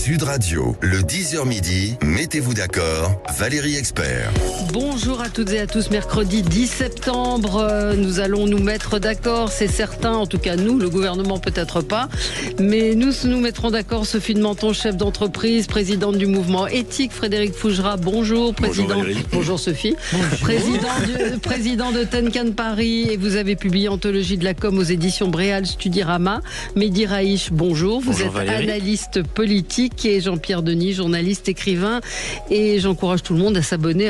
Sud Radio, le 10h midi, mettez-vous d'accord, Valérie Expert. Bonjour à toutes et à tous, mercredi 10 septembre, nous allons nous mettre d'accord, c'est certain, en tout cas nous, le gouvernement peut-être pas, mais nous mettrons d'accord. Sophie de Menton, chef d'entreprise, présidente du mouvement éthique, Frédéric Fougera, bonjour, président. Bonjour Sophie. Bonjour. Président de Tenkan Paris, et vous avez publié Anthologie de la com aux éditions Bréal Studirama. Mehdi Raïch, bonjour, vous êtes Valérie. Analyste politique, et Jean-Pierre Denis, journaliste, écrivain, et j'encourage tout le monde à s'abonner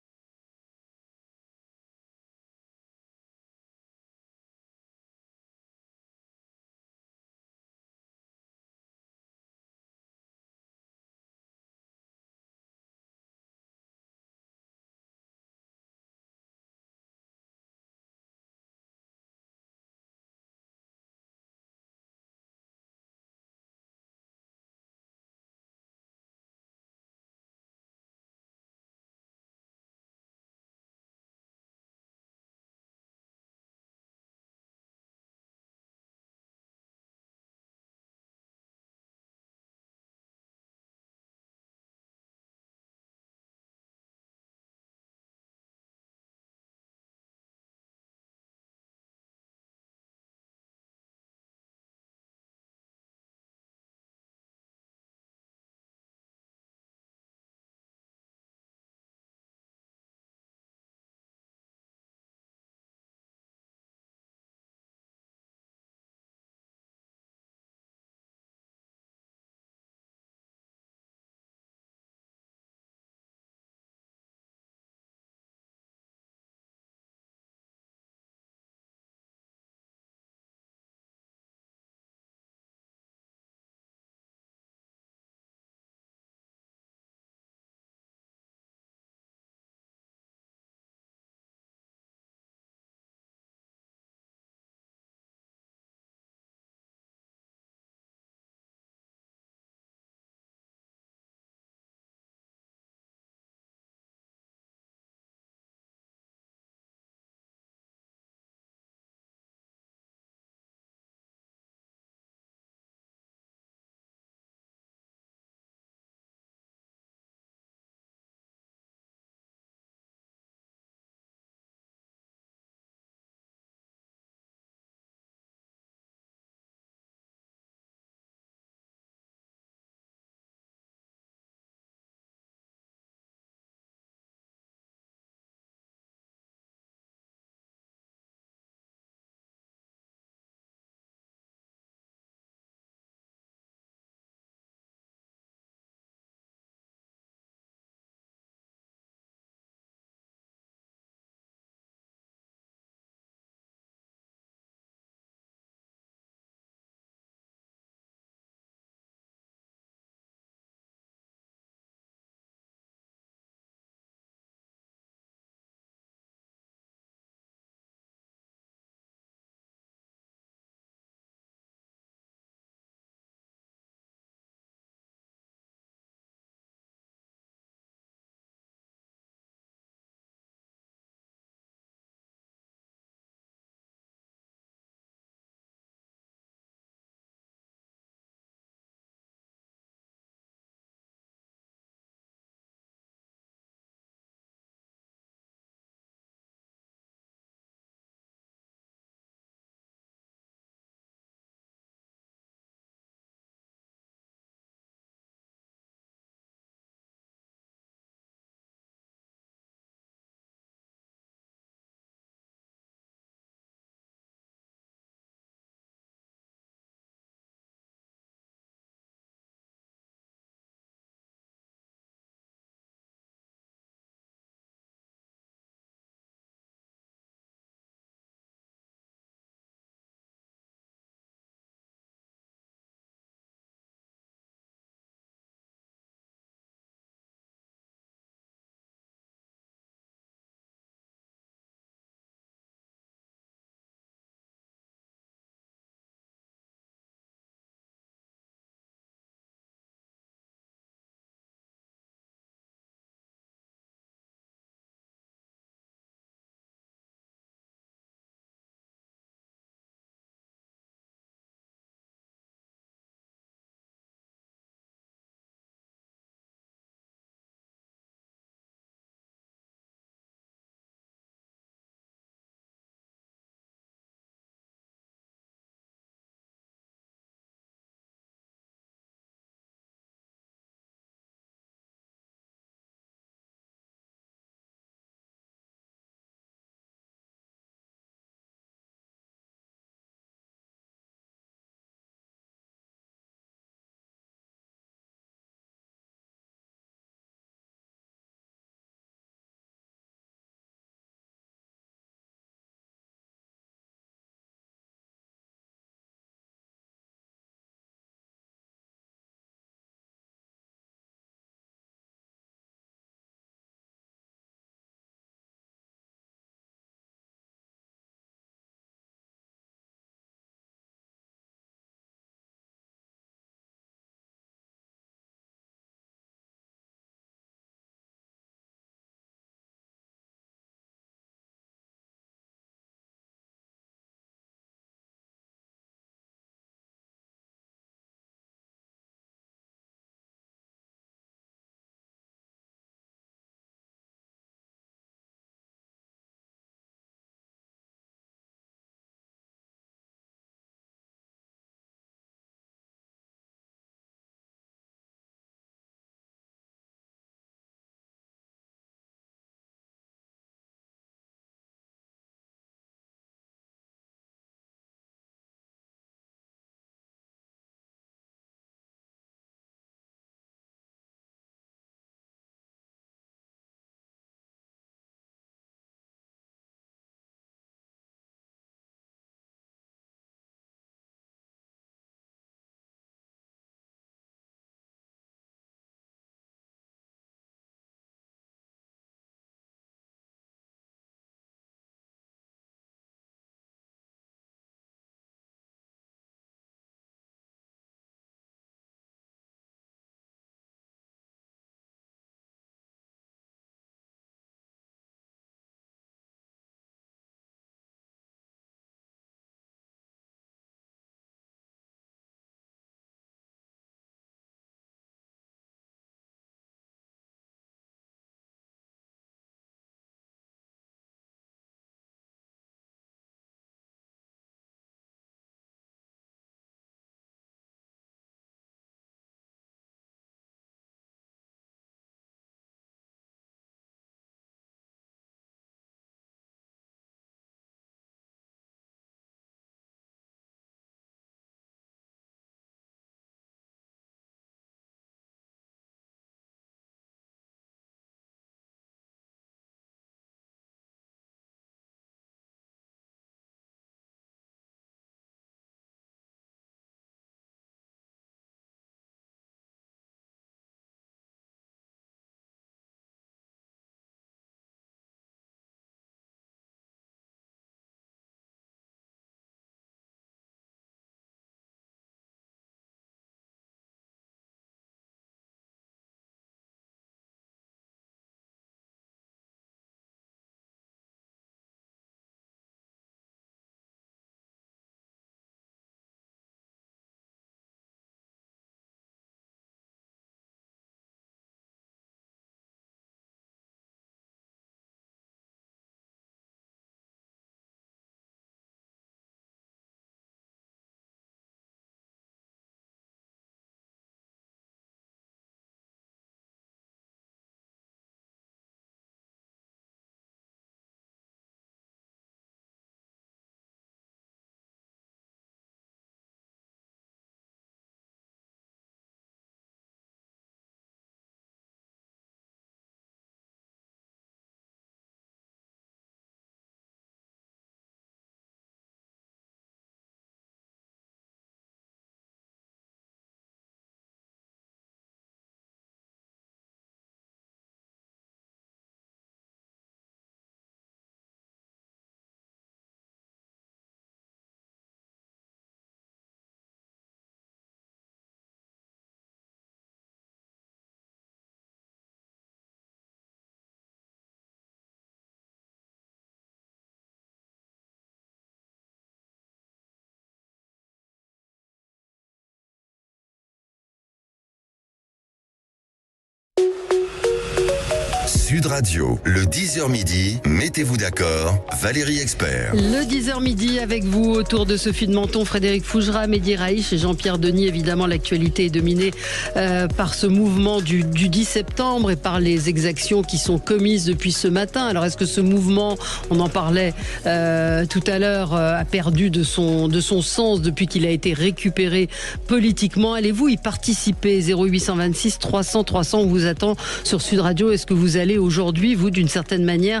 Sud Radio, le 10h midi, mettez-vous d'accord, Valérie Expert. Le 10h midi avec vous autour de Sophie de Menton, Frédéric Fougera, Mehdi Raïch et Jean-Pierre Denis. Évidemment, l'actualité est dominée par ce mouvement du 10 septembre et par les exactions qui sont commises depuis ce matin. Alors, est-ce que ce mouvement, on en parlait tout à l'heure, a perdu de son sens depuis qu'il a été récupéré politiquement? Allez-vous y participer? 0826 300 300, on vous attend sur Sud Radio. Est-ce que vous allez aujourd'hui, vous, d'une certaine manière,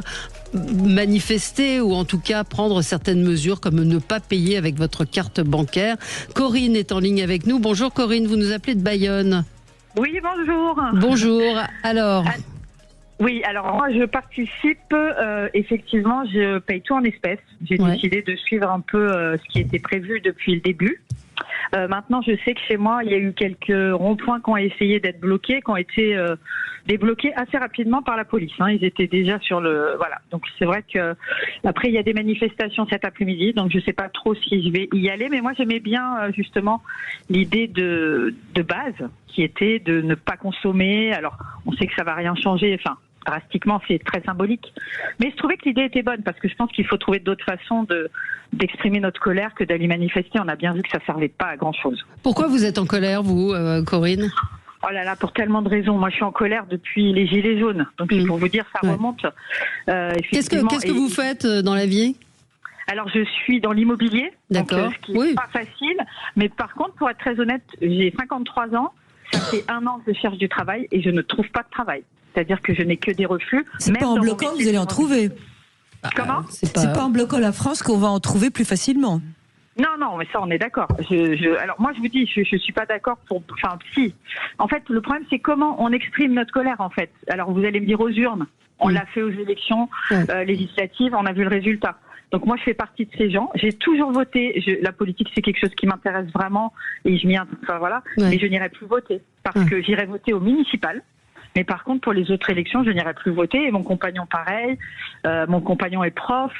manifester ou en tout cas prendre certaines mesures comme ne pas payer avec votre carte bancaire? Corinne est en ligne avec nous. Bonjour Corinne, vous nous appelez de Bayonne. Oui, bonjour. Bonjour, alors... Oui, alors moi je participe, effectivement je paye tout en espèces. J'ai décidé de suivre un peu ce qui était prévu depuis le début. Maintenant je sais que chez moi il y a eu quelques ronds-points qui ont essayé d'être bloqués, qui ont été débloqués assez rapidement par la police. Ils étaient déjà sur le... Voilà, donc c'est vrai que après il y a des manifestations cet après-midi, donc je sais pas trop si je vais y aller, mais moi j'aimais bien justement l'idée de base qui était de ne pas consommer. Alors on sait que ça va rien changer, enfin drastiquement, c'est très symbolique. Mais je trouvais que l'idée était bonne parce que je pense qu'il faut trouver d'autres façons d'exprimer notre colère que d'aller manifester. On a bien vu que ça ne servait pas à grand-chose. Pourquoi vous êtes en colère, vous, Corinne ? Oh là là, pour tellement de raisons. Moi, je suis en colère depuis les Gilets jaunes. Donc, c'est pour vous dire, ça remonte. Qu'est-ce que vous faites dans la vie ? Alors, je suis dans l'immobilier. D'accord. Donc, ce qui n'est pas facile. Mais par contre, pour être très honnête, j'ai 53 ans. Ça fait 1 an que je cherche du travail et je ne trouve pas de travail. C'est-à-dire que je n'ai que des refus. C'est pas en bloquant que vous allez en trouver. Comment ? C'est pas en bloquant la France qu'on va en trouver plus facilement. Non, mais ça, on est d'accord. Alors, moi, je vous dis, je suis pas d'accord pour... Enfin, si. En fait, le problème, c'est comment on exprime notre colère, en fait. Alors, vous allez me dire aux urnes. On l'a fait aux élections législatives, on a vu le résultat. Donc, moi, je fais partie de ces gens. J'ai toujours voté. La politique, c'est quelque chose qui m'intéresse vraiment. Et je m'y... Enfin, voilà. Mais je n'irai plus voter. Parce que j'irai voter au municipal. Mais par contre, pour les autres élections, je n'irai plus voter. Et mon compagnon, pareil. Mon compagnon est prof.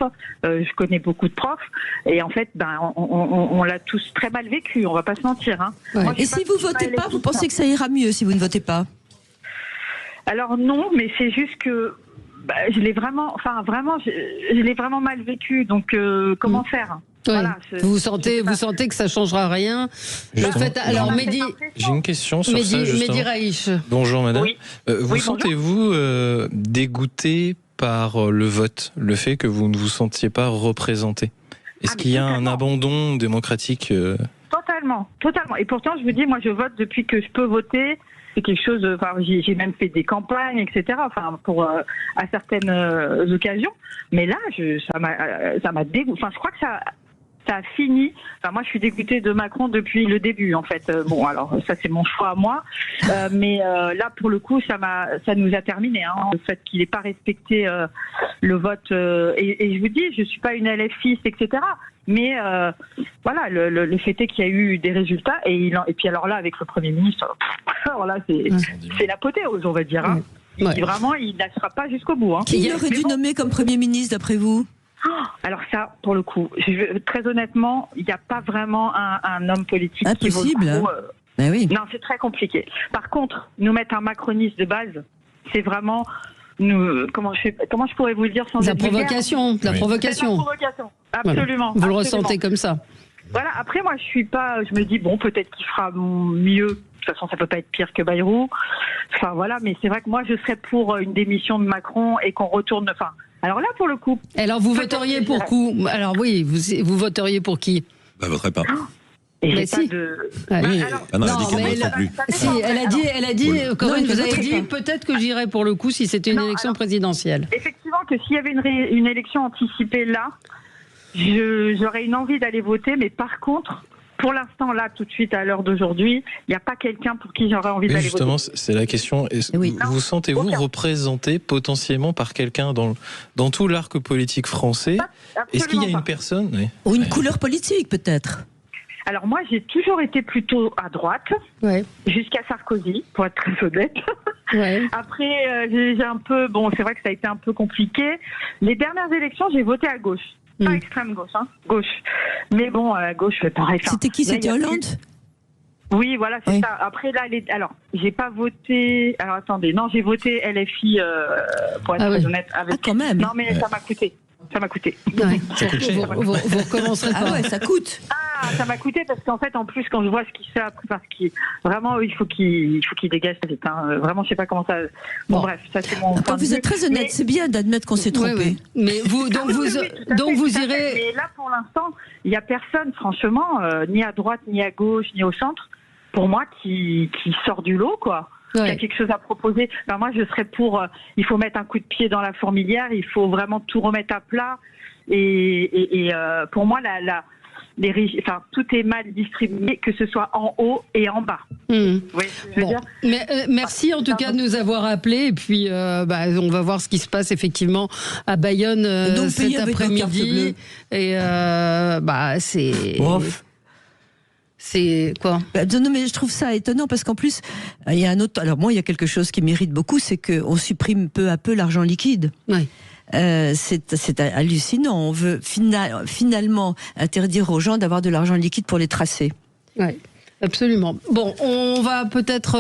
Je connais beaucoup de profs. Et en fait, on l'a tous très mal vécu. On va pas se mentir. Moi, et si vous votez pas, vous pensez que ça ira mieux si vous ne votez pas ? Alors non, mais c'est juste que je l'ai vraiment, je l'ai vraiment mal vécu. Donc comment faire ? Ouais. Voilà, vous sentez que ça changera rien. Le fait, alors Mehdi, j'ai une question sur ça justement. Mehdi Raïch. Bonjour madame. Oui. Vous sentez-vous dégoûté par le vote, le fait que vous ne vous sentiez pas représenté? Est-ce qu'il y a un abandon démocratique Totalement. Et pourtant, je vous dis, moi, je vote depuis que je peux voter. C'est quelque chose. Enfin, j'ai même fait des campagnes, etc. Enfin, pour à certaines occasions. Mais là, ça m'a dégoûté. Enfin, je crois que ça a fini. Enfin, moi, je suis dégoûtée de Macron depuis le début, en fait. Bon, alors, ça, c'est mon choix à moi. Mais là, pour le coup, ça nous a terminé. Le fait qu'il n'ait pas respecté le vote. Et je vous dis, je suis pas une LFiste, etc. Mais voilà, le fait est qu'il y a eu des résultats. Et puis alors là, avec le Premier ministre, alors là, c'est l'apothéose, on va dire. Vraiment, il ne lâchera pas jusqu'au bout. Qui aurait dû nommer comme Premier ministre, d'après vous ? Alors ça, pour le coup, très honnêtement, il n'y a pas vraiment un homme politique impossible, qui vaut le coup, oui. Non, c'est très compliqué. Par contre, nous mettre un macroniste de base, c'est vraiment... comment je pourrais vous le dire sans la provocation, la provocation. Absolument. Vous le ressentez comme ça. Voilà, après moi je me dis bon, peut-être qu'il fera mieux. De toute façon, ça peut pas être pire que Bayrou. Enfin voilà, mais c'est vrai que moi je serais pour une démission de Macron et qu'on retourne. Enfin, alors là pour le coup. Alors vous voteriez pour qui ? Alors oui, vous voteriez pour qui ? Bah, voterai pas. Et mais si. Elle a dit, Corinne, vous avez dit peut-être que j'irais pour le coup si c'était une élection présidentielle. Effectivement, que s'il y avait une élection anticipée là, j'aurais une envie d'aller voter, mais par contre, pour l'instant, là, tout de suite, à l'heure d'aujourd'hui, il n'y a pas quelqu'un pour qui j'aurais envie d'aller voter. Justement, c'est la question. Vous sentez-vous représenté potentiellement par quelqu'un dans tout l'arc politique français ? Est-ce qu'il y a une personne ou une couleur politique, peut-être ? Alors moi, j'ai toujours été plutôt à droite, jusqu'à Sarkozy, pour être très honnête. Après, j'ai un peu... Bon, c'est vrai que ça a été un peu compliqué. Les dernières élections, j'ai voté à gauche. Pas extrême gauche, gauche. Mais bon, à gauche, pareil. C'était qui ? C'était Hollande ? Oui, voilà, c'est ça. Après, là, alors, j'ai pas voté. Alors, attendez, non, j'ai voté LFI, pour être très honnête. Avec... quand même. Non, mais ça m'a coûté. Ça m'a coûté. Ouais. Vous recommencerez pas. Ah ouais, ça coûte. Ah, ça m'a coûté parce qu'en fait, en plus, quand je vois ce qu'il fait après, parce qu'il vraiment, il faut qu'il dégage vite. Hein. Vraiment, je sais pas comment ça. Bon, bref, ça c'est mon. Enfin, vous êtes très honnête. C'est bien d'admettre qu'on s'est trompé. Oui. Mais vous, donc vous irez. Mais là, pour l'instant, il y a personne, franchement, ni à droite, ni à gauche, ni au centre, pour moi, qui sort du lot, quoi. Il y a quelque chose à proposer. Alors moi, je serais pour. Il faut mettre un coup de pied dans la fourmilière. Il faut vraiment tout remettre à plat. Et pour moi, tout est mal distribué, que ce soit en haut et en bas. Oui, je veux dire. Mais, merci en tout cas de nous avoir appelés. Et puis, on va voir ce qui se passe effectivement à Bayonne cet après-midi. Et c'est. Ouf. C'est quoi ? Non, mais je trouve ça étonnant parce qu'en plus, il y a un autre. Alors moi, il y a quelque chose qui m'irrite beaucoup, c'est qu'on supprime peu à peu l'argent liquide. Oui. C'est hallucinant. On veut finalement interdire aux gens d'avoir de l'argent liquide pour les tracer. Oui. Absolument. Bon, on va peut-être...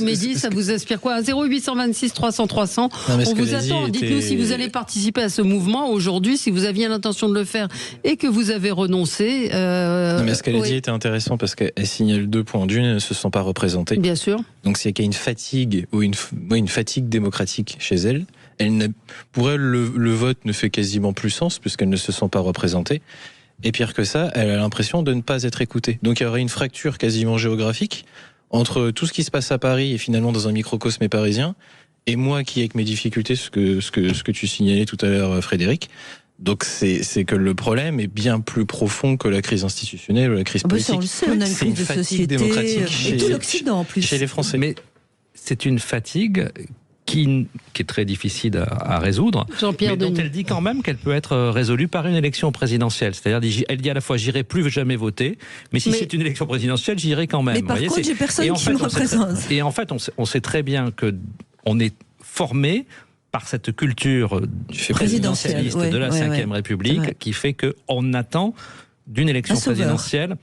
Mehdi, ça vous inspire quoi ? 0826 300 300. On vous attend. Dites-nous si vous allez participer à ce mouvement aujourd'hui, si vous aviez l'intention de le faire et que vous avez renoncé. Non, mais ce qu'elle a dit était intéressant parce qu'elle signale 2 points. D'une, elles ne se sont pas représentées. Bien sûr. Donc c'est qu'il y a une fatigue ou une fatigue démocratique chez elle. Pour elle, le vote ne fait quasiment plus sens puisqu'elles ne se sont pas représentées. Et pire que ça, elle a l'impression de ne pas être écoutée. Donc il y aurait une fracture quasiment géographique entre tout ce qui se passe à Paris et finalement dans un microcosme parisien, et moi qui, avec mes difficultés, ce que tu signalais tout à l'heure, Frédéric. Donc c'est que le problème est bien plus profond que la crise institutionnelle ou la crise politique. On le sait, on a une crise de société démocratique et tout l'Occident en plus. Chez les Français. Mais c'est une fatigue qui est très difficile à résoudre, mais dont elle dit quand même qu'elle peut être résolue par une élection présidentielle. C'est-à-dire, elle dit à la fois, j'irai plus jamais voter, mais si c'est une élection présidentielle, j'irai quand même. Mais par contre, j'ai personne qui me représente. Et en fait, on sait très bien qu'on est formé par cette culture présidentialiste de la Ve République qui fait qu'on attend d'une élection présidentielle...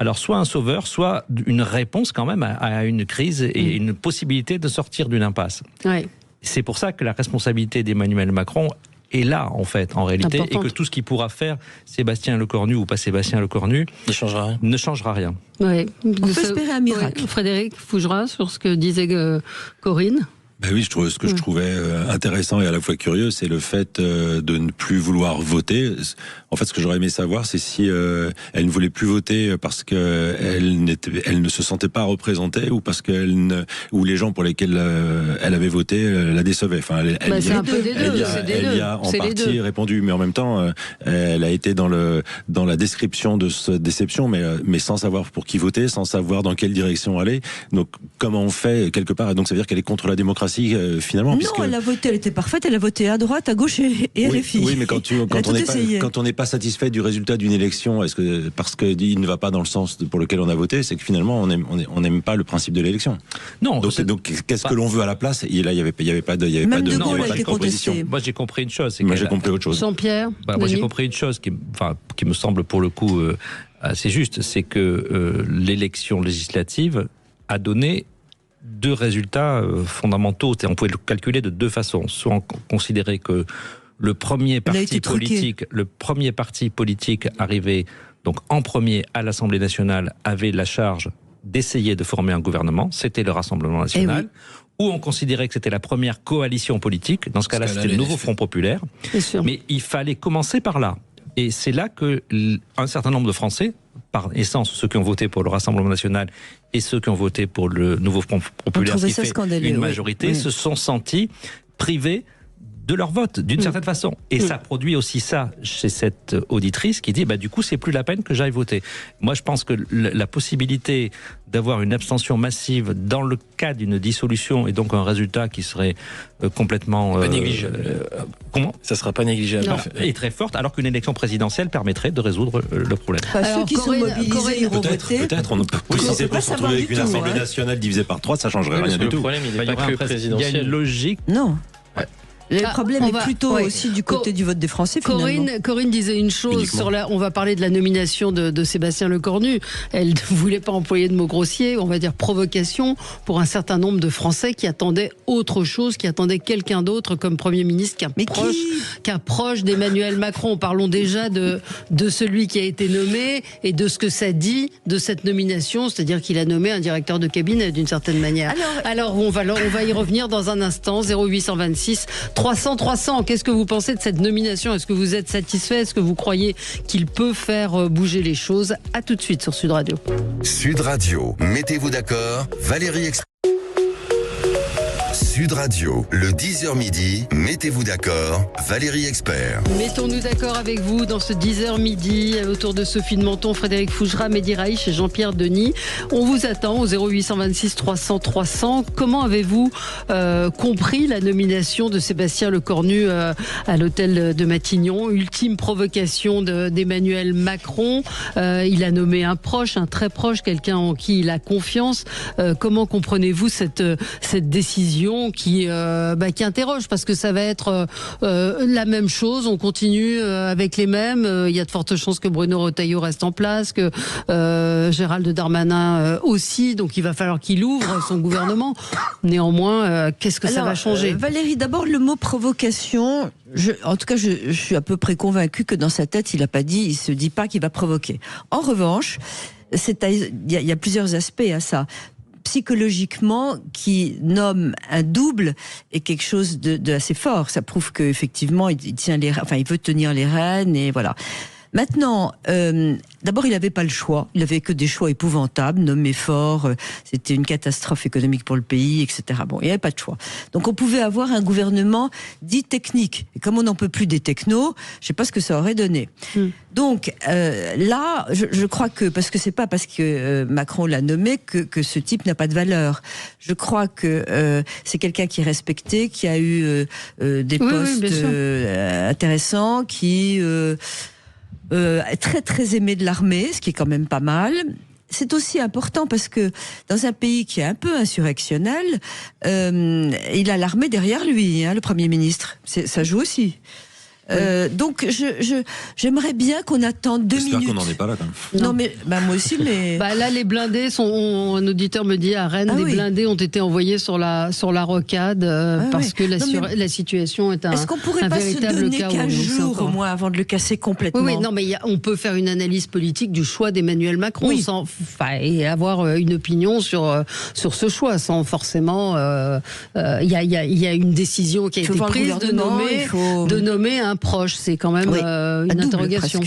Alors, soit un sauveur, soit une réponse quand même à une crise et une possibilité de sortir d'une impasse. Ouais. C'est pour ça que la responsabilité d'Emmanuel Macron est là, en fait, en réalité, et que tout ce qu'il pourra faire, Sébastien Lecornu ou pas Sébastien Lecornu, ne changera rien. Ouais. On peut espérer un miracle. Frédéric Fougera, sur ce que disait Corinne. Ben oui, ce que je trouvais intéressant et à la fois curieux, c'est le fait de ne plus vouloir voter. En fait, ce que j'aurais aimé savoir, c'est si elle ne voulait plus voter parce que elle ne se sentait pas représentée ou parce ou les gens pour lesquels elle avait voté la décevaient. Enfin, c'est un peu des deux. Elle y a en partie répondu, mais en même temps, elle a été dans la description de cette déception, mais sans savoir pour qui voter, sans savoir dans quelle direction aller. Donc, comment on fait quelque part ? Donc, ça veut dire qu'elle est contre la démocratie. Finalement, non, elle a voté, elle était parfaite, elle a voté à droite, à gauche et LFI. Oui, mais quand on n'est pas satisfait du résultat d'une élection, parce qu'il ne va pas dans le sens pour lequel on a voté, c'est que finalement on n'aime pas le principe de l'élection. Non. Donc qu'est-ce que l'on veut à la place ? Et là, il y avait pas de proposition. Moi, j'ai compris une chose. Moi, j'ai compris autre chose. Jean-Pierre. Moi, j'ai compris une chose qui me semble pour le coup assez juste, c'est que l'élection législative a donné 2 résultats fondamentaux. On pouvait le calculer de 2 façons. Soit on considérait que le premier parti politique arrivé donc en premier à l'Assemblée nationale avait la charge d'essayer de former un gouvernement. C'était le Rassemblement national. Ou on considérait que c'était la première coalition politique. Dans ce cas-là, c'était le Nouveau Front populaire. Mais il fallait commencer par là. Et c'est là que un certain nombre de Français, par essence ceux qui ont voté pour le Rassemblement national et ceux qui ont voté pour le Nouveau Front populaire, qui fait une majorité, se sont sentis privés de leur vote, d'une certaine façon. Et ça produit aussi ça chez cette auditrice qui dit, du coup, c'est plus la peine que j'aille voter. Moi, je pense que la possibilité d'avoir une abstention massive dans le cas d'une dissolution et donc un résultat qui serait complètement... pas négligeable. Comment ? Ça sera pas négligeable. Et très forte, alors qu'une élection présidentielle permettrait de résoudre le problème. Ceux qui sont mobilisés iront voter. Peut-être, si c'est pour se retrouver avec une Assemblée nationale divisée par 3, ça changerait rien du tout. Le problème, il n'est pas que présidentiel. Il y a une logique... Non. Le problème est plutôt aussi du côté du vote des Français, finalement. Corinne disait une chose on va parler de la nomination de Sébastien Lecornu. Elle ne voulait pas employer de mots grossiers, on va dire provocation, pour un certain nombre de Français qui attendaient autre chose, qui attendaient quelqu'un d'autre comme Premier ministre qu'un proche d'Emmanuel Macron. Parlons déjà de celui qui a été nommé et de ce que ça dit de cette nomination, c'est-à-dire qu'il a nommé un directeur de cabinet d'une certaine manière. Alors on va y revenir dans un instant. 0826 300. Qu'est-ce que vous pensez de cette nomination? Est-ce que vous êtes satisfait? Est-ce que vous croyez qu'il peut faire bouger les choses? À tout de suite sur Sud Radio. Sud Radio, mettez-vous d'accord, Valérie Expert. Sud Radio, le 10h midi, mettez-vous d'accord, Valérie Expert. Mettons-nous d'accord avec vous dans ce 10h midi, autour de Sophie de Menton, Frédéric Fougera, Mehdi Raïch et Jean-Pierre Denis. On vous attend au 0826 300. Comment avez-vous compris la nomination de Sébastien Lecornu à l'hôtel de Matignon? Ultime provocation d'Emmanuel Macron. Il a nommé un proche, un très proche, quelqu'un en qui il a confiance. Comment comprenez-vous cette décision qui interroge, parce que ça va être la même chose, on continue avec les mêmes, il y a de fortes chances que Bruno Retailleau reste en place, que Gérald Darmanin aussi, donc il va falloir qu'il ouvre son gouvernement. Néanmoins, qu'est-ce que ça va changer? Valérie, d'abord le mot provocation, en tout cas je suis à peu près convaincue que dans sa tête il se dit pas qu'il va provoquer. En revanche, il y a plusieurs aspects à ça. Psychologiquement, qui nomme un double est quelque chose de assez fort. Ça prouve qu'effectivement, il veut tenir les rênes et voilà. Maintenant, d'abord, il n'avait pas le choix. Il n'avait que des choix épouvantables, nommé fort, c'était une catastrophe économique pour le pays, etc. Bon, il n'y avait pas de choix. Donc, on pouvait avoir un gouvernement dit technique. Et comme on n'en peut plus des technos, je ne sais pas ce que ça aurait donné. Donc, là, je crois que, parce que c'est pas parce que Macron l'a nommé que ce type n'a pas de valeur. Je crois que c'est quelqu'un qui est respecté, qui a eu des postes intéressants, qui... très très aimé de l'armée, ce qui est quand même pas mal. C'est aussi important parce que dans un pays qui est un peu insurrectionnel, il a l'armée derrière lui, le Premier ministre. Ça joue aussi. Donc j'aimerais bien qu'on attende 2 minutes. J'espère qu'on n'en est pas là quand même. Non mais moi aussi mais là les blindés un auditeur me dit à Rennes blindés ont été envoyés sur la rocade parce que la situation est un véritable chaos. Est-ce qu'on pourrait pas se donner 15 jours au moins avant de le casser complètement? Oui, non mais on peut faire une analyse politique du choix d'Emmanuel Macron et avoir une opinion sur ce choix sans forcément il y a une décision qui a été prise de nommer un proche, c'est quand même une interrogation.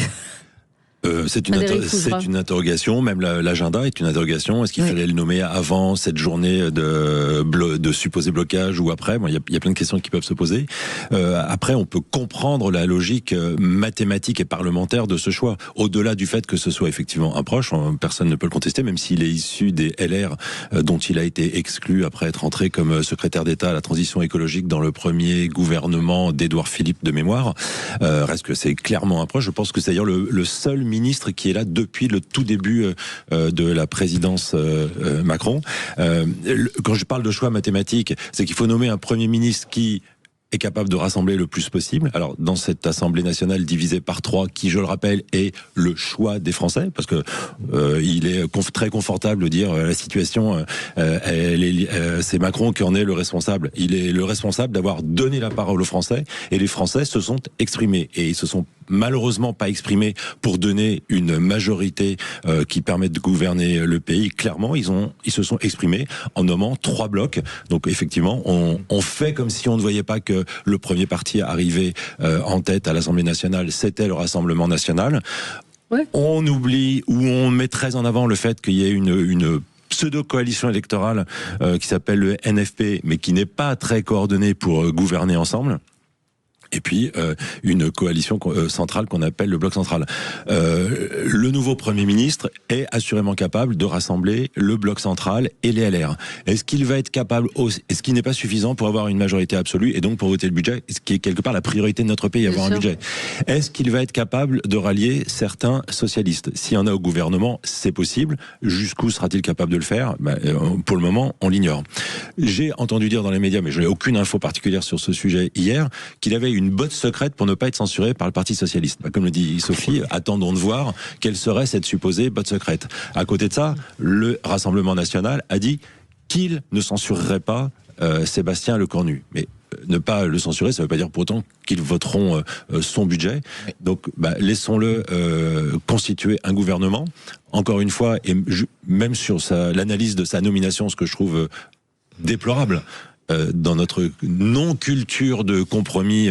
C'est une interrogation, même l'agenda est une interrogation. Est-ce qu'il fallait le nommer avant cette journée de supposé blocage ou après? Bon, il y a plein de questions qui peuvent se poser. Après, on peut comprendre la logique mathématique et parlementaire de ce choix. Au-delà du fait que ce soit effectivement un proche, personne ne peut le contester, même s'il est issu des LR dont il a été exclu après être entré comme secrétaire d'État à la transition écologique dans le premier gouvernement d'Édouard Philippe de mémoire. Reste que c'est clairement un proche. Je pense que c'est d'ailleurs le seul ministre qui est là depuis le tout début de la présidence Macron. Quand je parle de choix mathématique, c'est qu'il faut nommer un Premier ministre qui est capable de rassembler le plus possible. Alors, dans cette Assemblée nationale divisée par 3, qui, je le rappelle, est le choix des Français, parce que il est très confortable de dire la situation, c'est Macron qui en est le responsable. Il est le responsable d'avoir donné la parole aux Français, et les Français se sont exprimés. Et ils se sont malheureusement pas exprimés pour donner une majorité qui permette de gouverner le pays. Clairement, ils se sont exprimés en nommant 3 blocs. Donc, effectivement, on fait comme si on ne voyait pas que le premier parti arrivé en tête à l'Assemblée nationale, c'était le Rassemblement national. On oublie ou on met très en avant le fait qu'il y ait une pseudo-coalition électorale qui s'appelle le NFP, mais qui n'est pas très coordonnée pour gouverner ensemble. et puis une coalition centrale qu'on appelle le bloc central. Le nouveau Premier ministre est assurément capable de rassembler le bloc central et les LR. Est-ce qu'il va être capable, est-ce qu'il n'est pas suffisant pour avoir une majorité absolue et donc pour voter le budget, ce qui est quelque part la priorité de notre pays, avoir un budget? Est-ce qu'il va être capable de rallier certains socialistes? S'il y en a au gouvernement, c'est possible. Jusqu'où sera-t-il capable de le faire? Pour le moment, on l'ignore. J'ai entendu dire dans les médias, mais je n'ai aucune info particulière sur ce sujet hier, qu'il avait une botte secrète pour ne pas être censuré par le Parti socialiste. Comme le dit Sophie, attendons de voir quelle serait cette supposée botte secrète. À côté de ça, le Rassemblement national a dit qu'il ne censurerait pas Sébastien Lecornu. Mais ne pas le censurer, ça ne veut pas dire pour autant qu'ils voteront son budget. Donc, laissons-le constituer un gouvernement. Encore une fois, et même sur l'analyse de sa nomination, ce que je trouve déplorable dans notre non-culture de compromis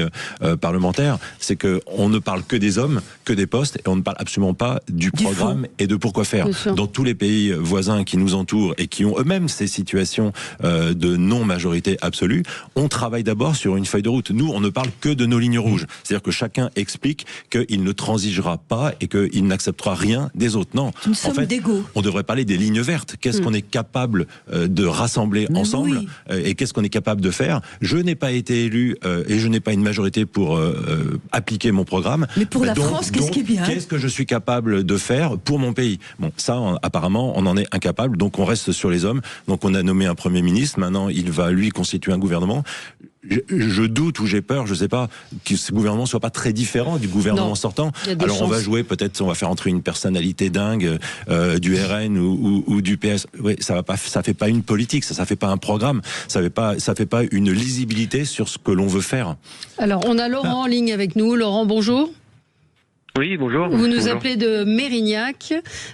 parlementaire, c'est qu'on ne parle que des hommes, que des postes, et on ne parle absolument pas du programme et de pourquoi faire. Dans tous les pays voisins qui nous entourent et qui ont eux-mêmes ces situations de non-majorité absolue, on travaille d'abord sur une feuille de route. Nous, on ne parle que de nos lignes rouges. C'est-à-dire que chacun explique qu'il ne transigera pas et qu'il n'acceptera rien des autres. Non, une somme d'ego. On devrait parler des lignes vertes. Qu'est-ce qu'on est capable de rassembler ensemble et qu'est-ce qu'on est capable de faire. Je n'ai pas été élu et je n'ai pas une majorité pour appliquer mon programme. Mais pour la France, qu'est-ce qui est bien? Qu'est-ce que je suis capable de faire pour mon pays? Bon, ça, apparemment, on en est incapable. Donc, on reste sur les hommes. Donc, on a nommé un Premier ministre. Maintenant, il va, lui, constituer un gouvernement. Je doute ou j'ai peur, je sais pas, que ce gouvernement soit pas très différent du gouvernement sortant. Alors on va jouer, peut-être on va faire entrer une personnalité dingue du RN ou du PS. Oui, ça fait pas une politique, ça fait pas un programme, ça fait pas une lisibilité sur ce que l'on veut faire. Alors on a Laurent en ligne avec nous. Laurent, bonjour. Oui, bonjour. Vous nous appelez de Mérignac.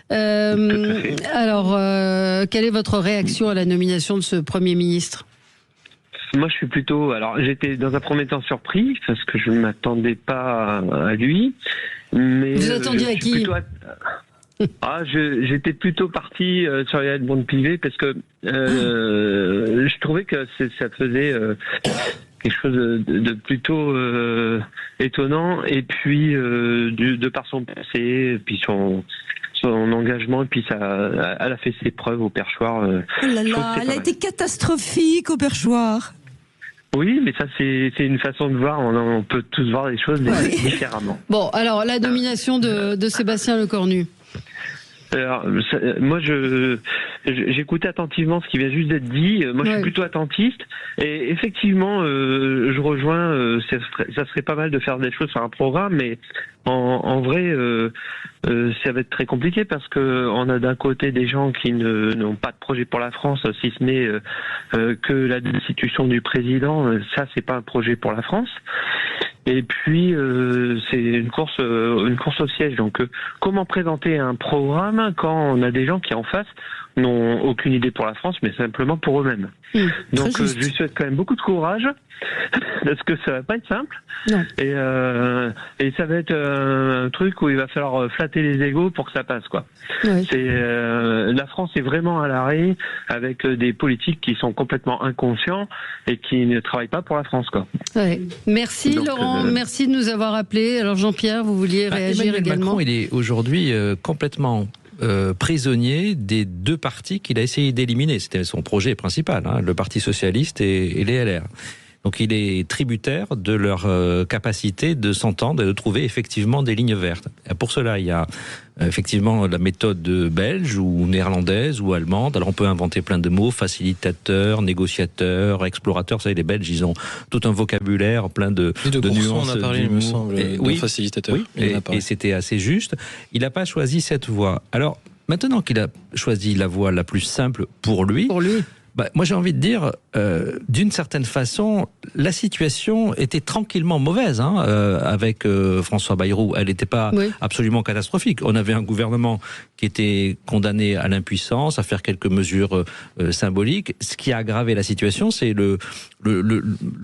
Alors, quelle est votre réaction à la nomination de ce Premier ministre? Moi, je suis plutôt... Alors, j'étais dans un premier temps surpris, parce que je ne m'attendais pas à lui. Mais vous attendiez à qui? J'étais plutôt parti sur les Edmond Pivet, parce que je trouvais que ça faisait quelque chose de plutôt étonnant. Et puis, de par son passé, et puis son engagement, et puis elle a fait ses preuves au perchoir. Elle a été catastrophique au perchoir. Oui, mais ça c'est une façon de voir, on peut tous voir les choses différemment. Bon, alors la nomination de Sébastien Lecornu. Alors, moi, j'écoutais attentivement ce qui vient juste d'être dit. Moi, je suis plutôt attentiste. Et effectivement, je rejoins. Ça serait pas mal de faire des choses sur un programme, mais en vrai, ça va être très compliqué parce que on a d'un côté des gens qui n'ont pas de projet pour la France, si ce n'est que la destitution du président. Ça, c'est pas un projet pour la France. Et puis c'est une course au siège. Donc comment présenter un programme quand on a des gens qui en face n'ont aucune idée pour la France, mais simplement pour eux-mêmes. Donc je lui souhaite quand même beaucoup de courage parce que ça va pas être simple. Non. Et ça va être un truc où il va falloir flatter les égos pour que ça passe, quoi. Oui. La France est vraiment à l'arrêt avec des politiques qui sont complètement inconscients et qui ne travaillent pas pour la France, quoi. Ouais. Merci Laurent, merci de nous avoir appelés. Alors Jean-Pierre, vous vouliez réagir Emmanuel également? Macron, il est aujourd'hui complètement prisonnier des deux partis qu'il a essayé d'éliminer. C'était son projet principal, le Parti socialiste et les LR. Donc il est tributaire de leur capacité de s'entendre et de trouver effectivement des lignes vertes. Et pour cela, il y a effectivement la méthode belge ou néerlandaise ou allemande. Alors on peut inventer plein de mots, facilitateur, négociateur, explorateur. Vous savez, les Belges, ils ont tout un vocabulaire plein de nuances. On a parlé, il me semble, de facilitateur. Oui, et c'était assez juste. Il n'a pas choisi cette voie. Alors maintenant qu'il a choisi la voie la plus simple pour lui. Moi j'ai envie de dire, d'une certaine façon, la situation était tranquillement mauvaise avec François Bayrou. Elle n'était pas absolument catastrophique. On avait un gouvernement qui était condamné à l'impuissance, à faire quelques mesures symboliques. Ce qui a aggravé la situation, c'est le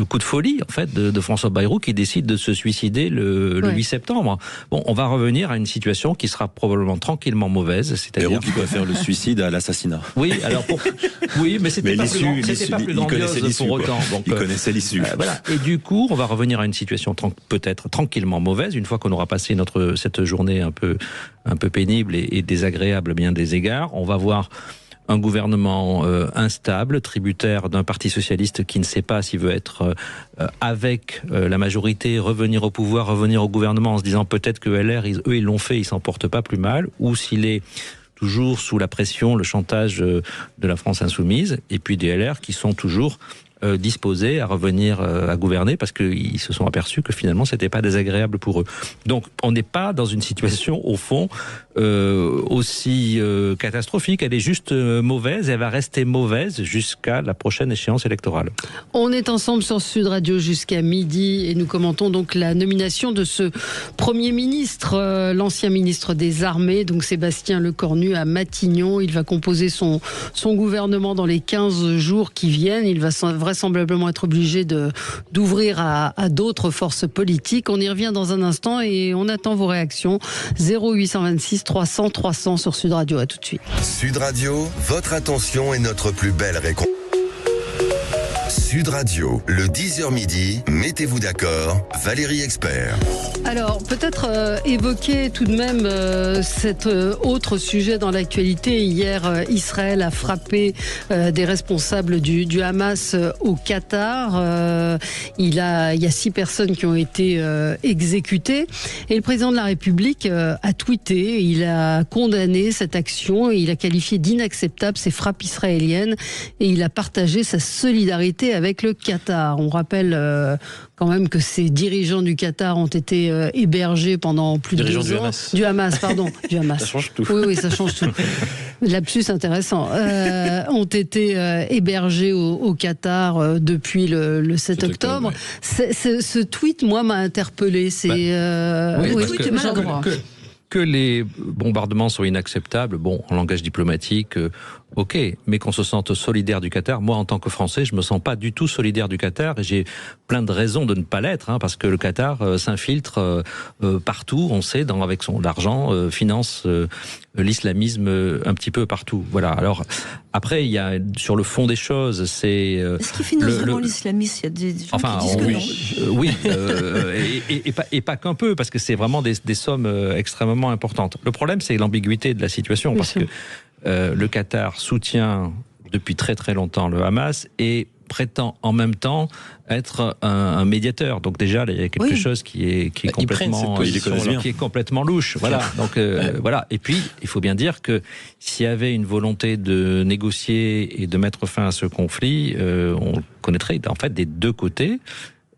coup de folie en fait de François Bayrou qui décide de se suicider le 8 septembre. Bon, on va revenir à une situation qui sera probablement tranquillement mauvaise. C'est-à-dire Bayrou qui doit faire le suicide à l'assassinat. Oui, alors oui, mais c'est c'était pas plus grandiose pour autant. Donc, il connaissait l'issue. Voilà. Et du coup, on va revenir à une situation peut-être tranquillement mauvaise, une fois qu'on aura passé cette journée un peu pénible et désagréable à bien des égards. On va voir un gouvernement instable, tributaire d'un parti socialiste qui ne sait pas s'il veut être avec la majorité, revenir au pouvoir, revenir au gouvernement en se disant peut-être que LR, eux ils l'ont fait, ils s'en portent pas plus mal, ou s'il est toujours sous la pression, le chantage de la France insoumise, et puis des LR qui sont toujours disposés à revenir à gouverner parce qu'ils se sont aperçus que finalement c'était pas désagréable pour eux. Donc on n'est pas dans une situation au fond aussi catastrophique, elle est juste mauvaise et elle va rester mauvaise jusqu'à la prochaine échéance électorale. On est ensemble sur Sud Radio jusqu'à midi et nous commentons donc la nomination de ce Premier ministre, l'ancien ministre des Armées, donc Sébastien Lecornu à Matignon. Il va composer son gouvernement dans les 15 jours qui viennent. Il va vraisemblablement être obligé d'ouvrir à d'autres forces politiques. On y revient dans un instant et on attend vos réactions. 0826 300 300 sur Sud Radio. À tout de suite. Sud Radio, votre attention est notre plus belle récompense. Sud Radio, le 10h midi, mettez-vous d'accord, Valérie Expert. Alors, peut-être évoquer tout de même cet autre sujet dans l'actualité. Hier, Israël a frappé des responsables du Hamas au Qatar. Il y a 6 personnes qui ont été exécutées. Et le président de la République a tweeté, il a condamné cette action, et il a qualifié d'inacceptable ces frappes israéliennes et il a partagé sa solidarité avec le Qatar. On rappelle quand même que ces dirigeants du Qatar ont été hébergés pendant plus de 2 ans. Du Hamas, pardon. Du Hamas. Ça change tout. Oui, ça change tout. Lapsus intéressant. Ont été hébergés au Qatar depuis le 7 octobre. Ouais. Ce tweet, moi, m'a interpellé. C'est tweet maladroit. Que les bombardements sont inacceptables, en langage diplomatique, ok, mais qu'on se sente solidaire du Qatar. Moi, en tant que Français, je me sens pas du tout solidaire du Qatar et j'ai plein de raisons de ne pas l'être, parce que le Qatar s'infiltre partout, on sait, avec son argent, finance l'islamisme un petit peu partout. Voilà. Alors après, il y a sur le fond des choses, c'est est-ce qu'il finance vraiment l'islamisme? Il y a des gens qui disent que non. Oui, et pas qu'un peu, parce que c'est vraiment des sommes extrêmement importantes. Le problème, c'est l'ambiguïté de la situation, parce que le Qatar soutient depuis très très longtemps le Hamas et prétend en même temps être un médiateur. Donc déjà, il y a quelque chose qui est complètement louche. Voilà. Donc voilà. Et puis, il faut bien dire que s'il y avait une volonté de négocier et de mettre fin à ce conflit, on connaîtrait en fait des deux côtés.